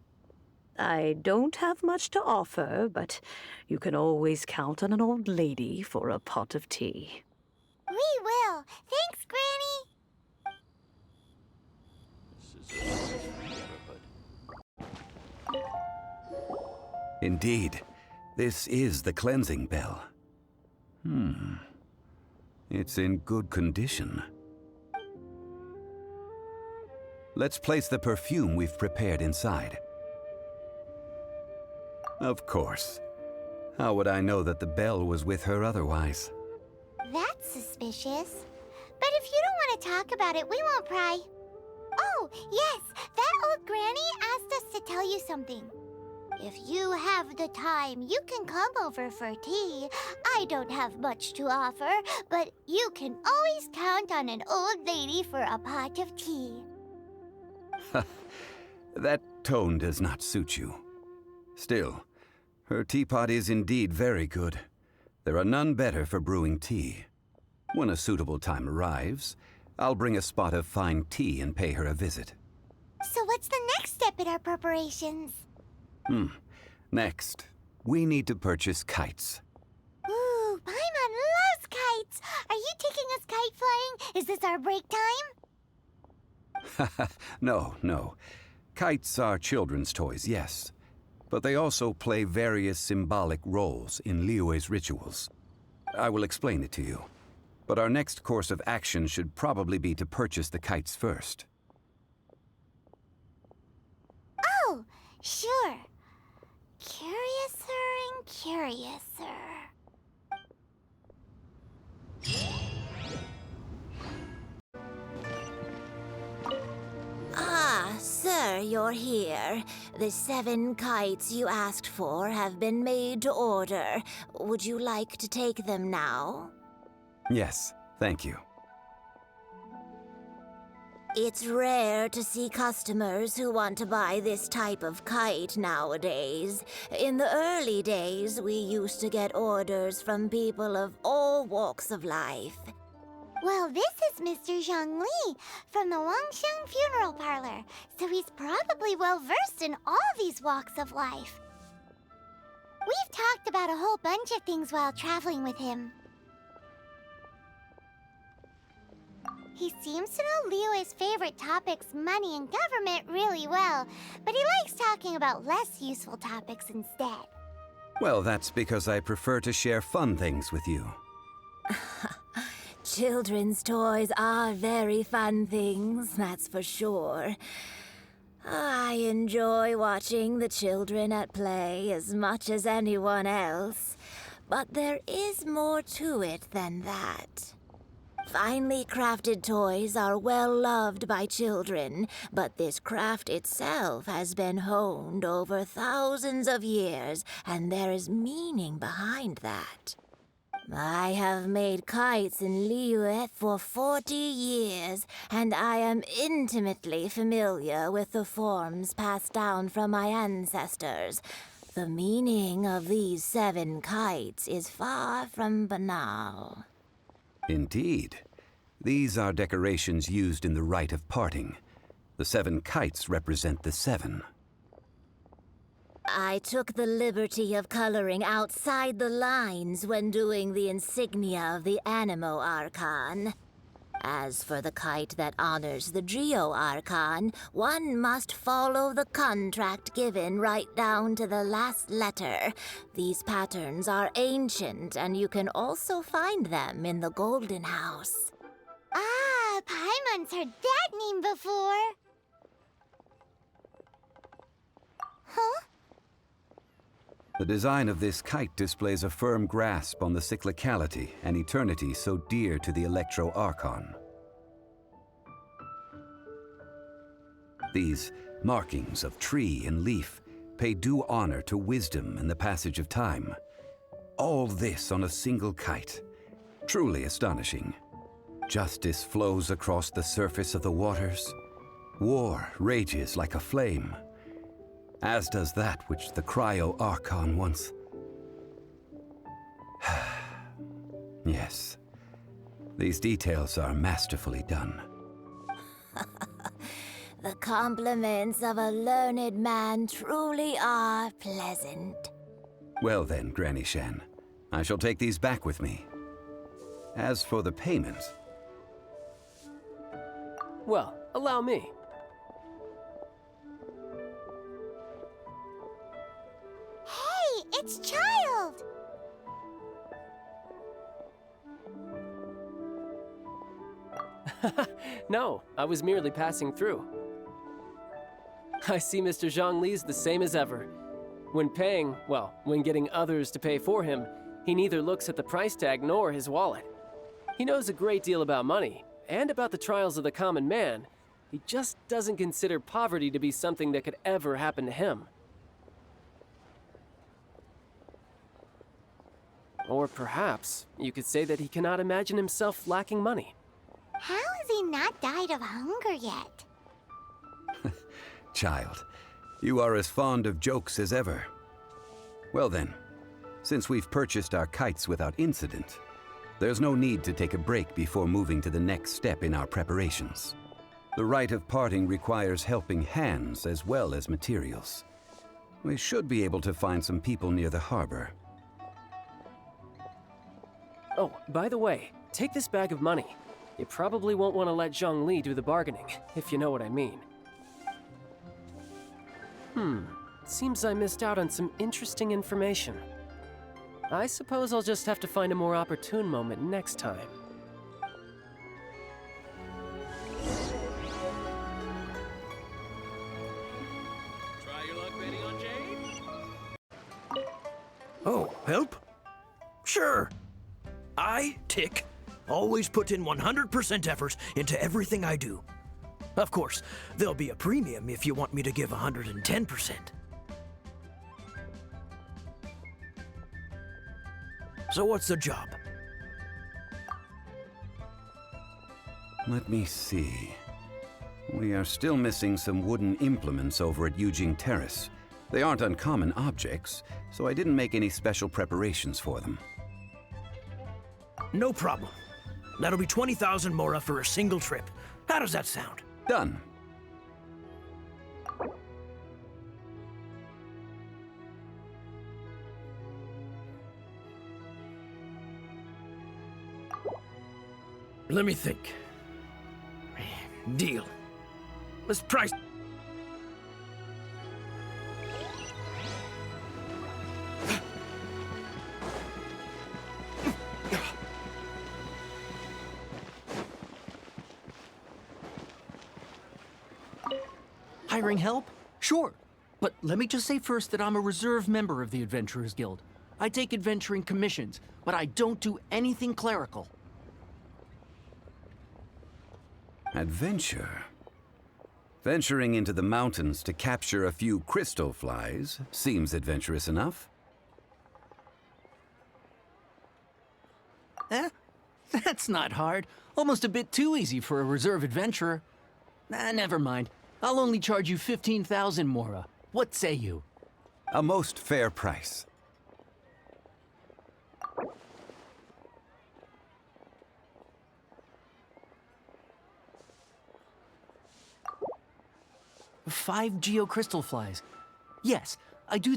I don't have much to offer, but you can always count on an old lady for a pot of tea. We will. Thanks, Granny. Indeed. This is the cleansing bell. It's in good condition. Let's place the perfume we've prepared inside. Of course. How would I know that the bell was with her otherwise? That's suspicious. But if you don't want to talk about it, we won't pry. Oh, yes, that old granny asked us to tell you something. If you have the time, you can come over for tea. I don't have much to offer, but you can always count on an old lady for a pot of tea. That tone does not suit you. Still, her teapot is indeed very good. There are none better for brewing tea. When a suitable time arrives, I'll bring a spot of fine tea and pay her a visit. So what's the next step in our preparations? Next, we need to purchase kites. Ooh, Paimon loves kites! Are you taking us kite flying? Is this our break time? No. Kites are children's toys, yes. But they also play various symbolic roles in Liyue's rituals. I will explain it to you. But our next course of action should probably be to purchase the kites first. Oh, sure. Curiouser and curiouser. Ah, sir, you're here. The 7 kites you asked for have been made to order. Would you like to take them now? Yes, thank you. It's rare to see customers who want to buy this type of kite nowadays. In the early days, we used to get orders from people of all walks of life. Well, this is Mr. Zhongli from the Wangsheng Funeral Parlor, so he's probably well-versed in all these walks of life. We've talked about a whole bunch of things while traveling with him. He seems to know Liyue's favorite topics, money and government, really well, but he likes talking about less useful topics instead. Well, that's because I prefer to share fun things with you. Children's toys are very fun things, that's for sure. I enjoy watching the children at play as much as anyone else, but there is more to it than that. Finely crafted toys are well loved by children, but this craft itself has been honed over thousands of years, and there is meaning behind that. I have made kites in Liyue for 40 years, and I am intimately familiar with the forms passed down from my ancestors. The meaning of these 7 kites is far from banal. Indeed. These are decorations used in the rite of parting. The 7 kites represent the 7. I took the liberty of coloring outside the lines when doing the insignia of the Animo Archon. As for the kite that honors the Geo Archon, one must follow the contract given right down to the last letter. These patterns are ancient, and you can also find them in the Golden House. Ah, Paimon's heard that name before. Huh? The design of this kite displays a firm grasp on the cyclicality and eternity so dear to the Electro Archon. These markings of tree and leaf pay due honor to wisdom and the passage of time. All this on a single kite. Truly astonishing. Justice flows across the surface of the waters. War rages like a flame. As does that which the Cryo Archon once... Yes, these details are masterfully done. The compliments of a learned man truly are pleasant. Well then, Granny Shan, I shall take these back with me. As for the payment... Well, allow me. Hey, it's Child! No, I was merely passing through. I see Mr. Zhongli's the same as ever. When paying, well, when getting others to pay for him, he neither looks at the price tag nor his wallet. He knows a great deal about money, and about the trials of the common man. He just doesn't consider poverty to be something that could ever happen to him. Or perhaps you could say that he cannot imagine himself lacking money. How has he not died of hunger yet? Child, you are as fond of jokes as ever. Well then, since we've purchased our kites without incident, there's no need to take a break before moving to the next step in our preparations. The rite of parting requires helping hands as well as materials. We should be able to find some people near the harbor. Oh, by the way, take this bag of money. You probably won't want to let Zhongli do the bargaining, if you know what I mean. Seems I missed out on some interesting information. I suppose I'll just have to find a more opportune moment next time. Try your luck betting on Jade? Oh, help? Sure. I, Tick, always put in 100% effort into everything I do. Of course, there'll be a premium if you want me to give 110%. So what's the job? Let me see. We are still missing some wooden implements over at Yujing Terrace. They aren't uncommon objects, so I didn't make any special preparations for them. No problem. That'll be 20,000 mora for a single trip. How does that sound? Done. Let me think. Deal. Let's price. Hiring help? Sure. But let me just say first that I'm a reserve member of the Adventurers Guild. I take adventuring commissions, but I don't do anything clerical. Adventure? Venturing into the mountains to capture a few crystal flies seems adventurous enough. That's not hard. Almost a bit too easy for a reserve adventurer. Never mind. I'll only charge you 15,000 mora. What say you? A most fair price. Five Geo crystal flies. Yes, I do.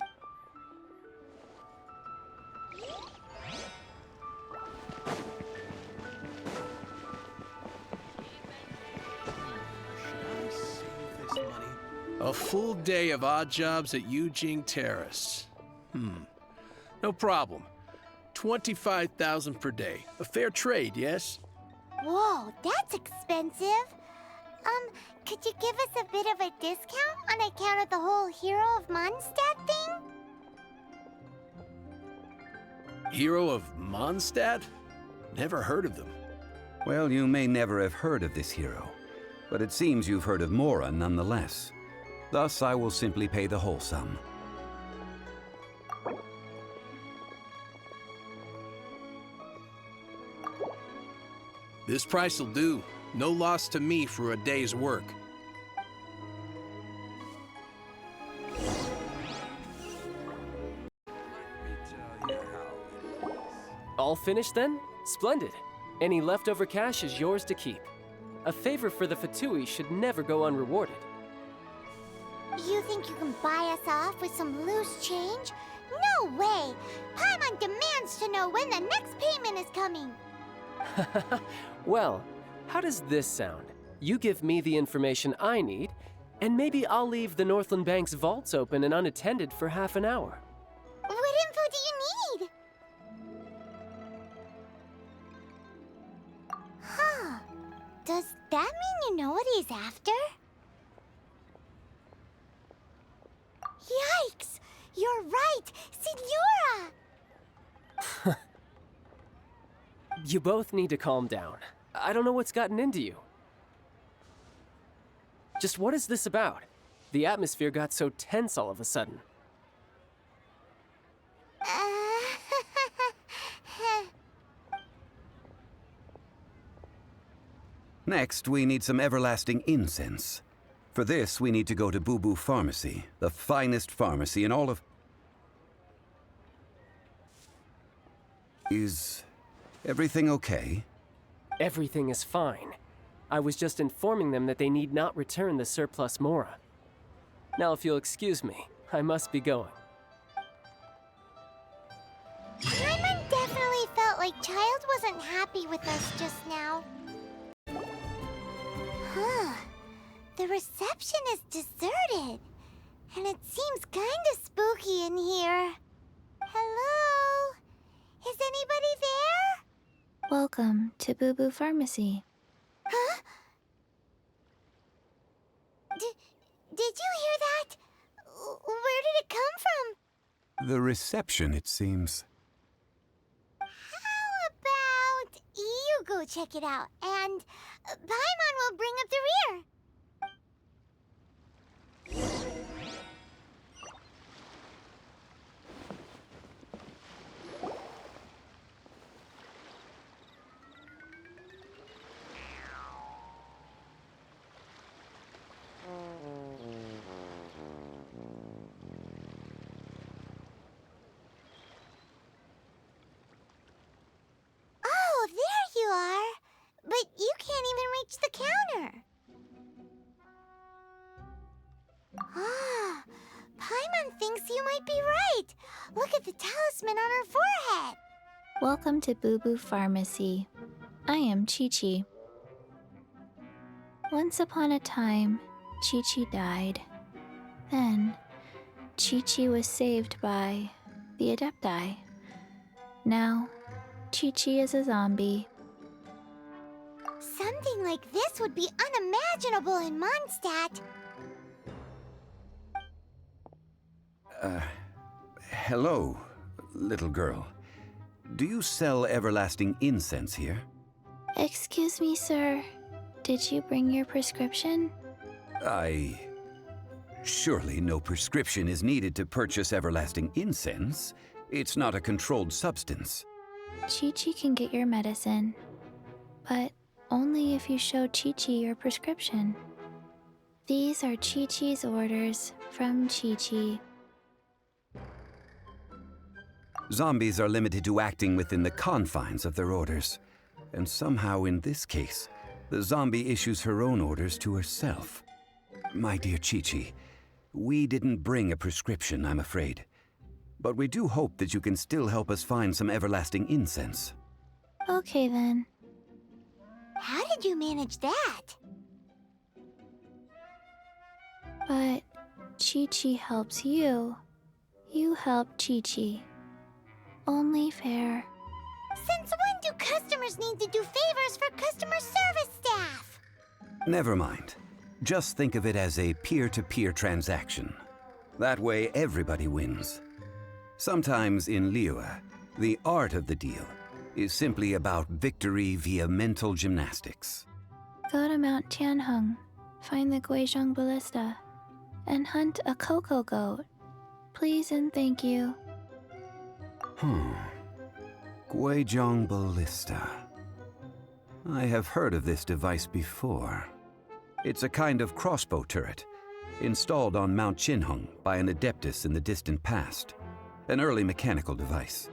A full day of odd jobs at Yujing Terrace. No problem. 25,000 per day. A fair trade, yes? Whoa, that's expensive. Could you give us a bit of a discount on account of the whole Hero of Mondstadt thing? Hero of Mondstadt? Never heard of them. Well, you may never have heard of this hero, but it seems you've heard of Mora nonetheless. Thus, I will simply pay the whole sum. This price will do. No loss to me for a day's work. All finished then? Splendid. Any leftover cash is yours to keep. A favor for the Fatui should never go unrewarded. You think you can buy us off with some loose change? No way! Paimon demands to know when the next payment is coming. Well, how does this sound? You give me the information I need, and maybe I'll leave the Northland Bank's vaults open and unattended for half an hour. What info do you need? Huh. Does he's after? Yikes! You're right! Signora! You both need to calm down. I don't know what's gotten into you. Just what is this about? The atmosphere got so tense all of a sudden. Next, we need some everlasting incense. For this, we need to go to Boo Boo Pharmacy, the finest pharmacy in all of... Is everything okay? Everything is fine. I was just informing them that they need not return the surplus Mora. Now, if you'll excuse me, I must be going. Paimon definitely felt like Child wasn't happy with us just now. Huh. The reception is deserted. And it seems kinda spooky in here. Hello? Is anybody there? Welcome to Boo Boo Pharmacy. Huh? Did you hear that? Where did it come from? The reception, it seems. How about you go check it out, and Paimon will bring up the rear. Oh, there you are. But you can't even reach the counter. Ah, Paimon thinks you might be right. Look at the talisman on her forehead. Welcome to Boo Boo Pharmacy. I am Chi-Chi. Once upon a time, Chi-Chi died. Then, Chi-Chi was saved by the adepti. Now, Chi-Chi is a zombie. Something like this would be unimaginable in Mondstadt. Hello, little girl. Do you sell everlasting incense here? Excuse me, sir. Did you bring your prescription? Surely no prescription is needed to purchase everlasting incense. It's not a controlled substance. Chi-Chi can get your medicine, but only if you show Chi-Chi your prescription. These are Chi-Chi's orders from Chi-Chi. Zombies are limited to acting within the confines of their orders. And somehow in this case, the zombie issues her own orders to herself. My dear Chi-Chi, we didn't bring a prescription, I'm afraid. But we do hope that you can still help us find some everlasting incense. Okay then. How did you manage that? But Chi-Chi helps you. You help Chi-Chi. Only fair. Since when do customers need to do favors for customer service staff? Never mind. Just think of it as a peer-to-peer transaction. That way everybody wins. Sometimes in Liyue, the art of the deal is simply about victory via mental gymnastics. Go to Mount Tianheng, find the Guizhong Ballista, and hunt a cocoa goat. Please and thank you. Guizhong Ballista. I have heard of this device before. It's a kind of crossbow turret, installed on Mount Tianheng by an adeptus in the distant past. An early mechanical device.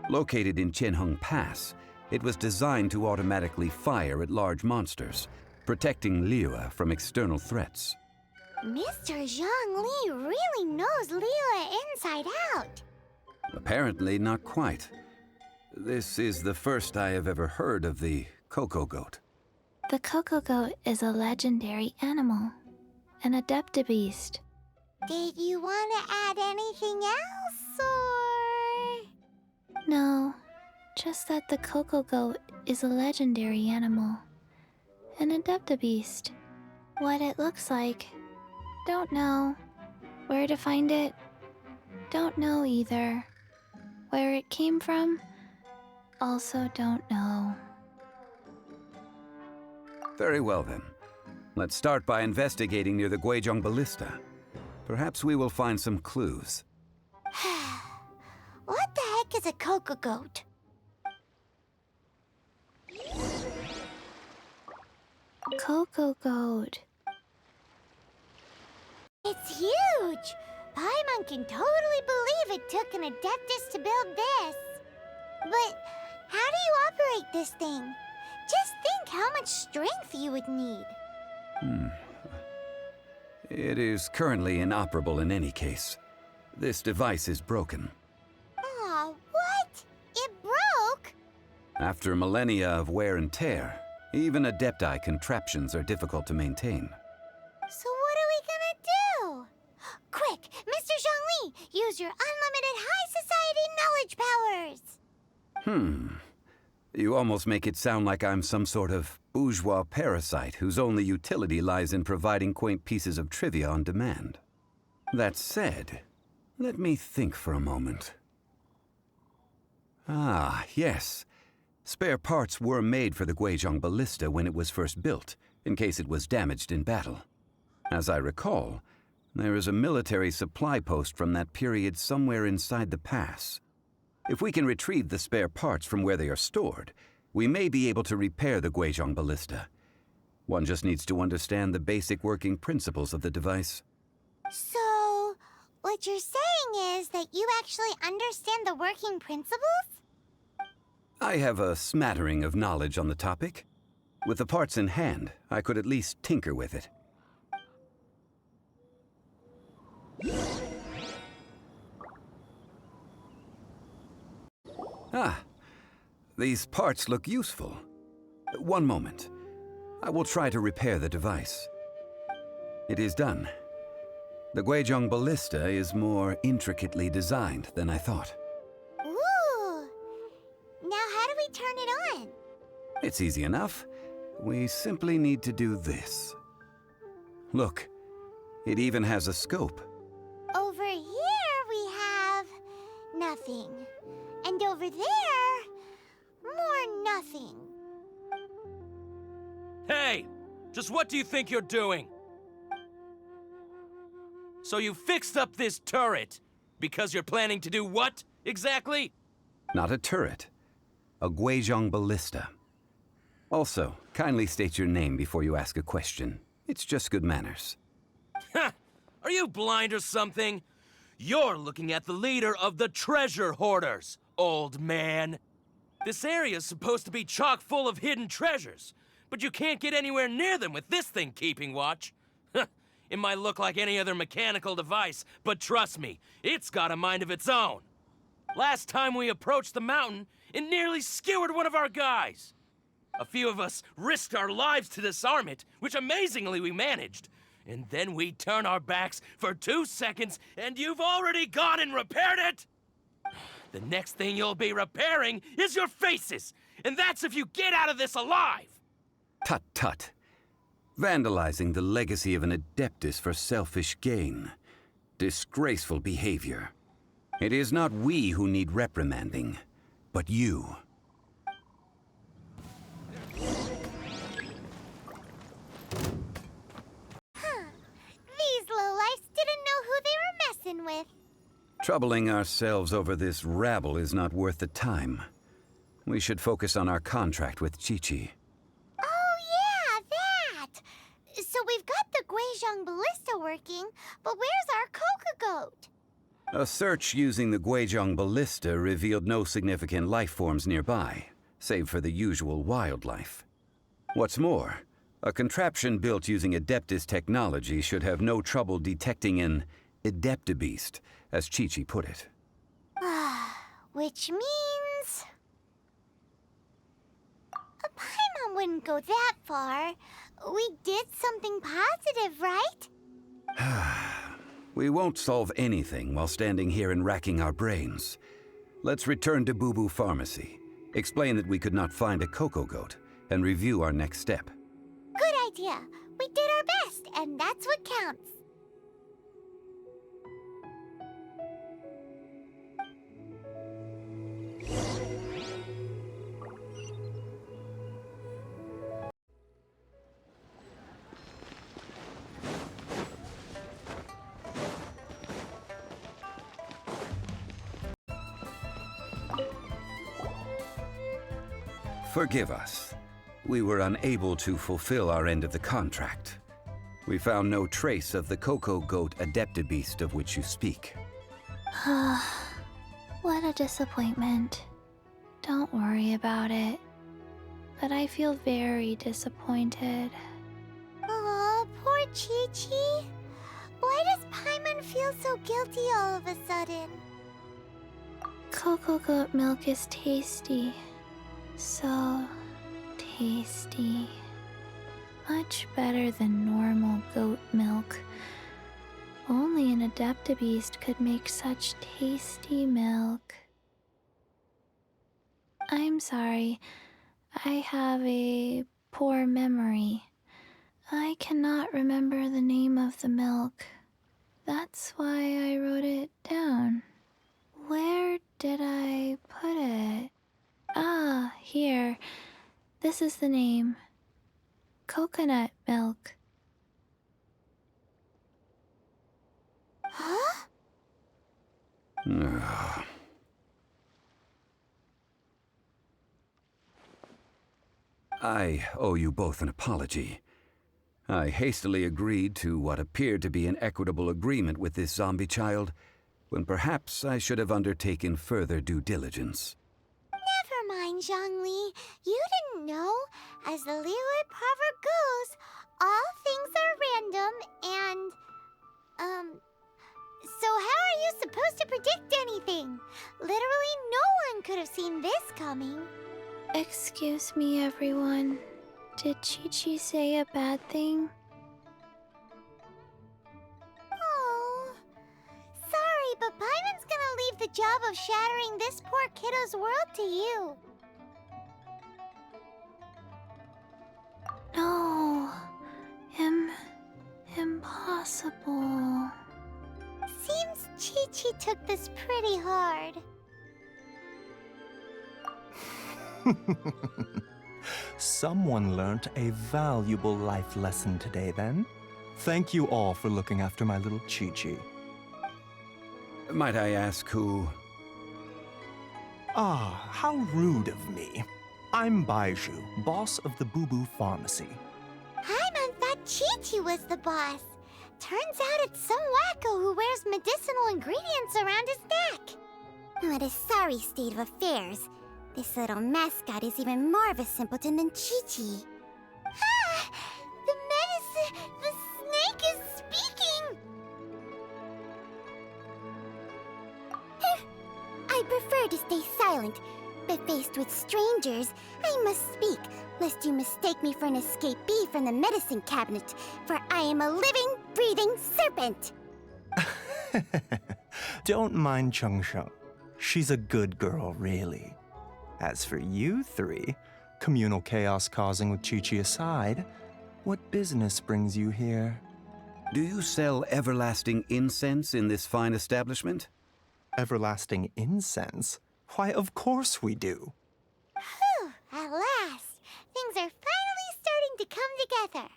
Located in Tianheng Pass, it was designed to automatically fire at large monsters, protecting Liyue from external threats. Mr. Zhang Li really knows Liyue inside out. Apparently not quite. This is the first I have ever heard of the cocoa goat. The cocoa goat is a legendary animal, an adepti beast. Did you want to add anything else, or...? No, just that the cocoa goat is a legendary animal, an adepti beast. what it looks like. Don't know. Where to find it? Don't know either. Where it came from? Also don't know. Very well then. Let's start by investigating near the Guizhong Ballista. Perhaps we will find some clues. What the heck is a cocoa goat? Cocoa goat. It's huge! Paimon can totally believe it took an adeptus to build this. But how do you operate this thing? Just think how much strength you would need. It is currently inoperable in any case. This device is broken. Aw, what? It broke? After millennia of wear and tear, even adepti contraptions are difficult to maintain. So what are we gonna do? Quick, Mr. Zhongli, use your unlimited high society knowledge powers! You almost make it sound like I'm some sort of bourgeois parasite whose only utility lies in providing quaint pieces of trivia on demand. That said, let me think for a moment. Ah, yes. Spare parts were made for the Guizhong Ballista when it was first built, in case it was damaged in battle. As I recall, there is a military supply post from that period somewhere inside the pass. If we can retrieve the spare parts from where they are stored, we may be able to repair the Guizhong Ballista. One just needs to understand the basic working principles of the device. So, what you're saying is that you actually understand the working principles? I have a smattering of knowledge on the topic. With the parts in hand, I could at least tinker with it. Ah, these parts look useful. One moment. I will try to repair the device. It is done. The Guizhong Ballista is more intricately designed than I thought. Ooh! Now how do we turn it on? It's easy enough. We simply need to do this. Look, it even has a scope. Over here we have nothing. And over there, more nothing. Hey! Just what do you think you're doing? So you fixed up this turret because you're planning to do what, exactly? Not a turret. A Guizhong Ballista. Also, kindly state your name before you ask a question. It's just good manners. Ha! Are you blind or something? You're looking at the leader of the treasure hoarders, old man. This area's supposed to be chock full of hidden treasures, but you can't get anywhere near them with this thing keeping watch. It might look like any other mechanical device, but trust me, it's got a mind of its own. Last time we approached the mountain, it nearly skewered one of our guys. A few of us risked our lives to disarm it, which amazingly we managed. And then we turn our backs for 2 seconds, and you've already gone and repaired it! The next thing you'll be repairing is your faces, and that's if you get out of this alive! Tut tut. Vandalizing the legacy of an adeptus for selfish gain. Disgraceful behavior. It is not we who need reprimanding, but you. These lowlifes didn't know who they were messing with. Troubling ourselves over this rabble is not worth the time. We should focus on our contract with Qiqi. Oh yeah, that! So we've got the Guizhong Ballista working, but where's our cocoa goat? A search using the Guizhong Ballista revealed no significant life forms nearby, save for the usual wildlife. What's more, a contraption built using adeptus technology should have no trouble detecting an adeptibeast, as Qiqi put it. Which means... Paimon wouldn't go that far. We did something positive, right? We won't solve anything while standing here and racking our brains. Let's return to Boo Boo Pharmacy, explain that we could not find a cocoa goat, and review our next step. Good idea. We did our best, and that's what counts. Forgive us. We were unable to fulfill our end of the contract. We found no trace of the Cocoa Goat adepti beast of which you speak. What a disappointment. Don't worry about it. But I feel very disappointed. Aw, poor Chi-Chi. Why does Paimon feel so guilty all of a sudden? Cocoa goat milk is tasty. So tasty. Much better than normal goat milk. Only an adepti beast could make such tasty milk. I'm sorry. I have a poor memory. I cannot remember the name of the milk. That's why I wrote it down. Where did I put it? Ah, here. This is the name. Coconut milk. Huh? I owe you both an apology. I hastily agreed to what appeared to be an equitable agreement with this zombie child, when perhaps I should have undertaken further due diligence. Never mind, Zhongli. You didn't know. As the Liyue proverb goes, all things are random and... So how are you supposed to predict anything? Literally no one could have seen this coming. Excuse me, everyone. Did Chi-Chi say a bad thing? Oh, sorry, but Paimon's gonna leave the job of shattering this poor kiddo's world to you. No. Impossible. Seems Chi-Chi took this pretty hard. Someone learnt a valuable life lesson today, then. Thank you all for looking after my little Chi-Chi. Might I ask who? Ah, how rude of me. I'm Baiju, boss of the Boo Boo Pharmacy. Paimon thought Chi-Chi was the boss. Turns out it's some wacko who wears medicinal ingredients around his neck. What a sorry state of affairs. This little mascot is even more of a simpleton than Chi-Chi. Ah! The snake is speaking! I prefer to stay silent, but faced with strangers, I must speak, lest you mistake me for an escapee from the medicine cabinet, for I am a living, breathing serpent! Don't mind Chung Sheng. She's a good girl, really. As for you three, communal chaos causing with Chi-Chi aside, what business brings you here? Do you sell everlasting incense in this fine establishment? Everlasting incense? Why, of course we do. Whew, at last. Things are finally starting to come together.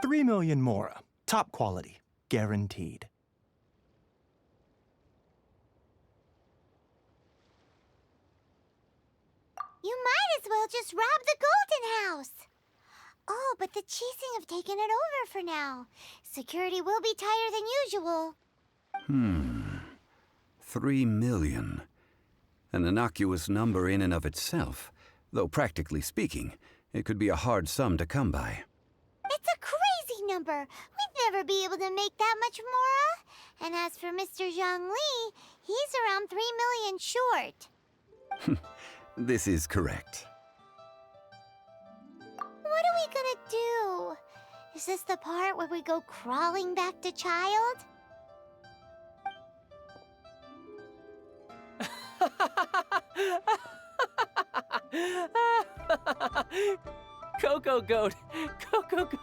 3 million mora. Top quality. Guaranteed. You might as well just rob the Golden House. Oh, but the Cheesing have taken it over for now. Security will be tighter than usual. 3 million. An innocuous number in and of itself, though practically speaking, it could be a hard sum to come by. It's a crazy number. We'd never be able to make that much mora. And as for Mr. Zhongli, he's around 3 million short. This is correct. What are we gonna do? Is this the part where we go crawling back to child? Cocoa Goat! Cocoa Goat!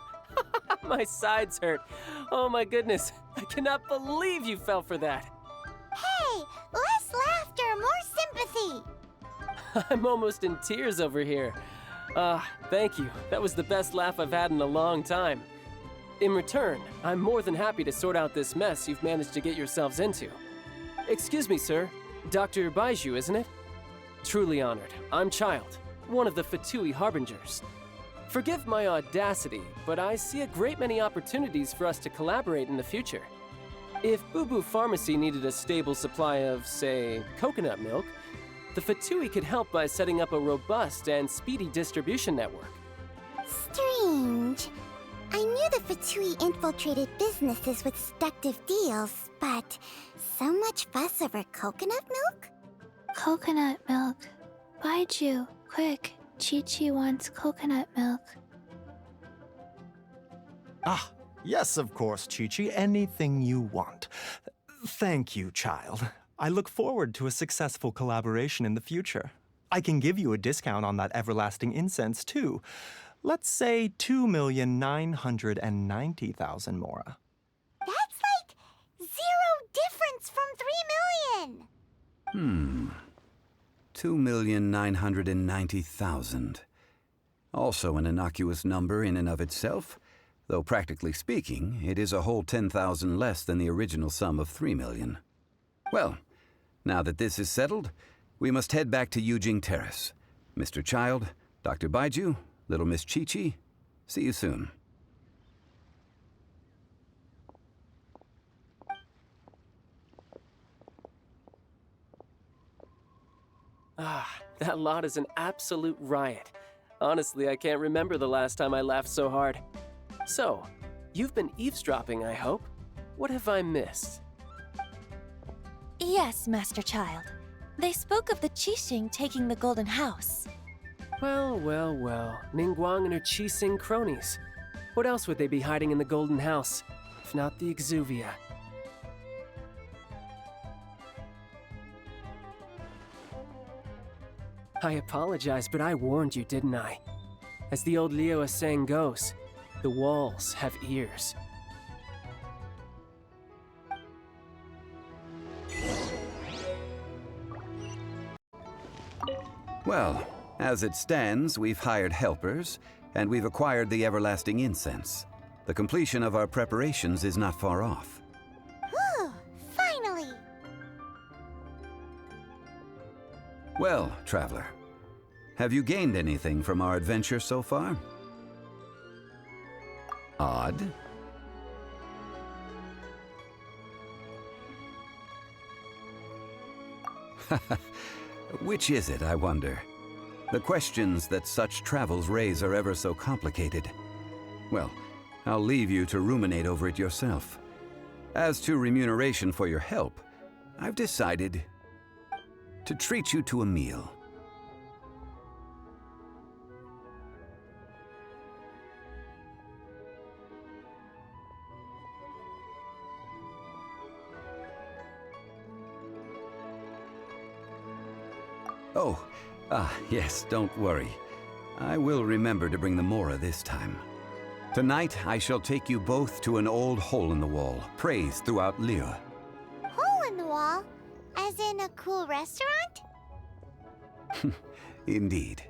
My sides hurt. Oh my goodness. I cannot believe you fell for that. Hey, less laughter, more sympathy. I'm almost in tears over here. Thank you. That was the best laugh I've had in a long time. In return, I'm more than happy to sort out this mess you've managed to get yourselves into. Excuse me, sir. Dr. Baiju, isn't it? Truly honored. I'm Child, one of the Fatui Harbingers. Forgive my audacity, but I see a great many opportunities for us to collaborate in the future. If Boo Boo Pharmacy needed a stable supply of, say, coconut milk, the Fatui could help by setting up a robust and speedy distribution network. Strange. I knew the Fatui infiltrated businesses with seductive deals, but so much fuss over coconut milk? Coconut milk. Baiju, quick. Chi-Chi wants coconut milk. Ah, yes, of course, Chi-Chi. Anything you want. Thank you, Child. I look forward to a successful collaboration in the future. I can give you a discount on that everlasting incense, too. Let's say 2,990,000 mora. That's like 0 difference from 3 million. 2,990,000. Also an innocuous number in and of itself, though practically speaking, it is a whole 10,000 less than the original sum of 3 million. Well, now that this is settled, we must head back to Yujing Terrace. Mr. Child, Dr. Baiju, Little Miss Chi-Chi, see you soon. That lot is an absolute riot. Honestly, I can't remember the last time I laughed so hard. So, you've been eavesdropping, I hope? What have I missed? Yes, Master Child. They spoke of the Qixing taking the Golden House. Well, well, well. Ningguang and her Qixing cronies. What else would they be hiding in the Golden House, if not the Exuvia? I apologize, but I warned you, didn't I? As the old Liyue saying goes, the walls have ears. Well, as it stands, we've hired helpers, and we've acquired the everlasting incense. The completion of our preparations is not far off. Whew, finally! Well, Traveler, have you gained anything from our adventure so far? Odd. Which is it, I wonder? The questions that such travels raise are ever so complicated. Well, I'll leave you to ruminate over it yourself. As to remuneration for your help, I've decided to treat you to a meal. Oh, yes, don't worry. I will remember to bring the Mora this time. Tonight, I shall take you both to an old hole-in-the-wall, praised throughout Liyue. Hole in the wall? As in a cool restaurant? Indeed.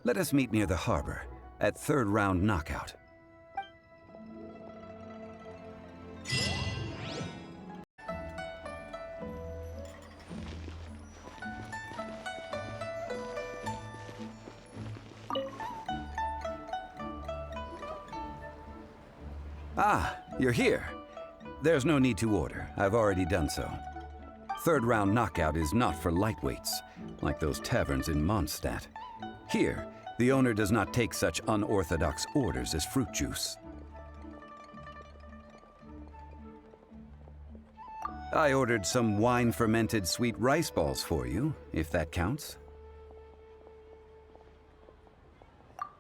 Let us meet near the harbor, at third round knockout. Ah, you're here. There's no need to order. I've already done so. Third round knockout is not for lightweights, like those taverns in Mondstadt. Here, the owner does not take such unorthodox orders as fruit juice. I ordered some wine-fermented sweet rice balls for you, if that counts.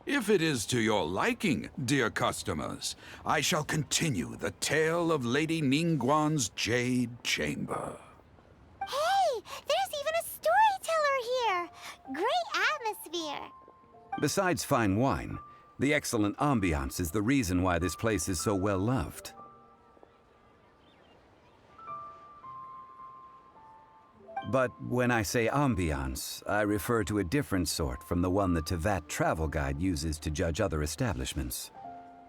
If it is to your liking, dear customers, I shall continue the tale of Lady Ningguang's Jade Chamber. Hey, there's even a storyteller here! Great atmosphere! Besides fine wine, The excellent ambiance is the reason why this place is so well loved. But when I say ambiance, I refer to a different sort from the one the Tevat travel guide uses to judge other establishments.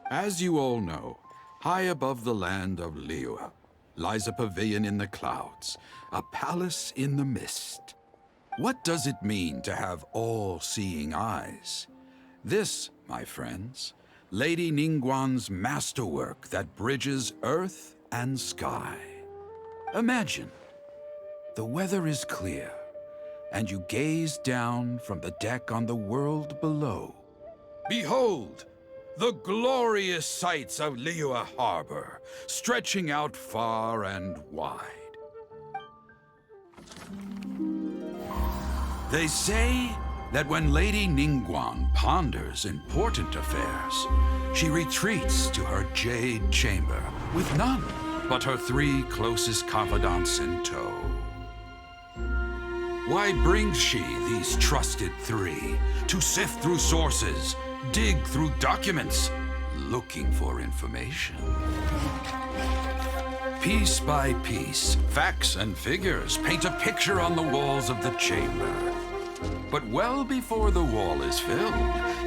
As you all know, high above the land of Liyue lies a pavilion in the clouds, a palace in the mist. What does it mean to have all-seeing eyes? This, my friends, Lady Ningguang's masterwork that bridges earth and sky. Imagine, the weather is clear, and you gaze down from the deck on the world below. Behold, the glorious sights of Liyue Harbor, stretching out far and wide. They say that when Lady Ningguang ponders important affairs, she retreats to her jade chamber with none but her 3 closest confidants in tow. Why brings she these trusted 3 to sift through sources, dig through documents, looking for information? Piece by piece, facts and figures paint a picture on the walls of the chamber. But well before the wall is filled,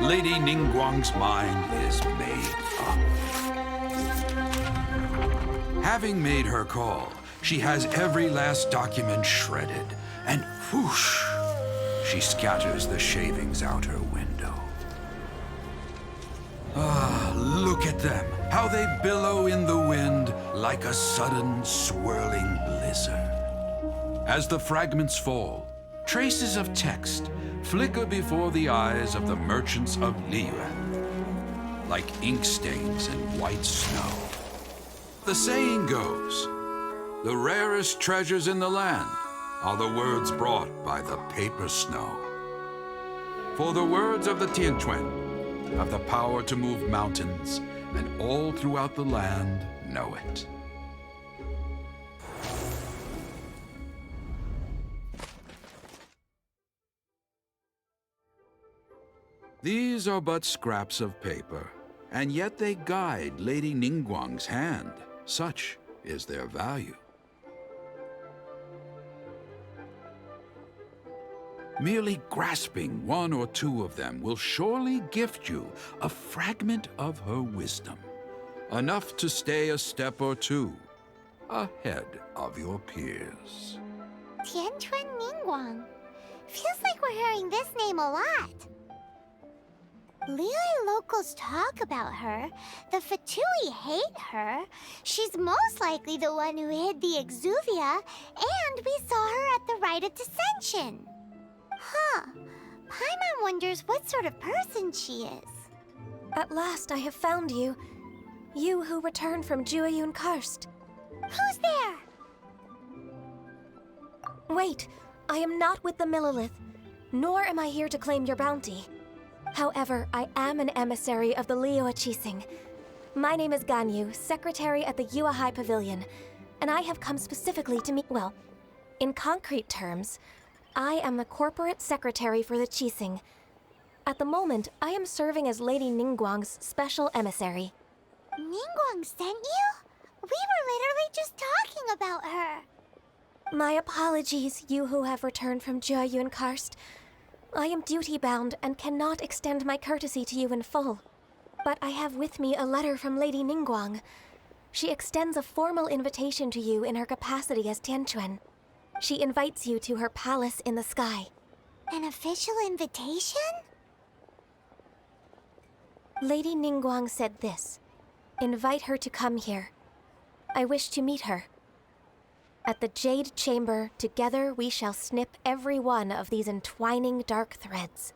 Lady Ningguang's mind is made up. Having made her call, she has every last document shredded, and whoosh, she scatters the shavings out her window. Ah, look at them, how they billow in the wind like a sudden swirling blizzard. As the fragments fall, traces of text flicker before the eyes of the merchants of Liyue, like ink stains in white snow. The saying goes, the rarest treasures in the land are the words brought by the paper snow. For the words of the Tianquan have the power to move mountains, and all throughout the land know it. These are but scraps of paper, and yet they guide Lady Ningguang's hand. Such is their value. Merely grasping 1 or 2 of them will surely gift you a fragment of her wisdom, enough to stay a step or 2 ahead of your peers. Tianquan Ningguang. Feels like we're hearing this name a lot. Liyue locals talk about her. The Fatui hate her. She's most likely the one who hid the exuvia, and we saw her at the rite of dissension. Huh. Paimon wonders what sort of person she is. At last I have found you. You who returned from Jueyun Karst. Who's there? Wait, I am not with the Millelith, nor am I here to claim your bounty. However, I am an emissary of the Liyue Chising. My name is Ganyu, secretary at the Yuehai Pavilion, and I have come specifically to meet, well, in concrete terms, I am the corporate secretary for the Chising. At the moment, I am serving as Lady Ningguang's special emissary. Ningguang sent you? We were literally just talking about her. My apologies, you who have returned from Jueyun Karst. I am duty-bound and cannot extend my courtesy to you in full. But I have with me a letter from Lady Ningguang. She extends a formal invitation to you in her capacity as Tianquan. She invites you to her palace in the sky. An official invitation? Lady Ningguang said this. Invite her to come here. I wish to meet her. At the Jade Chamber, together we shall snip every one of these entwining dark threads.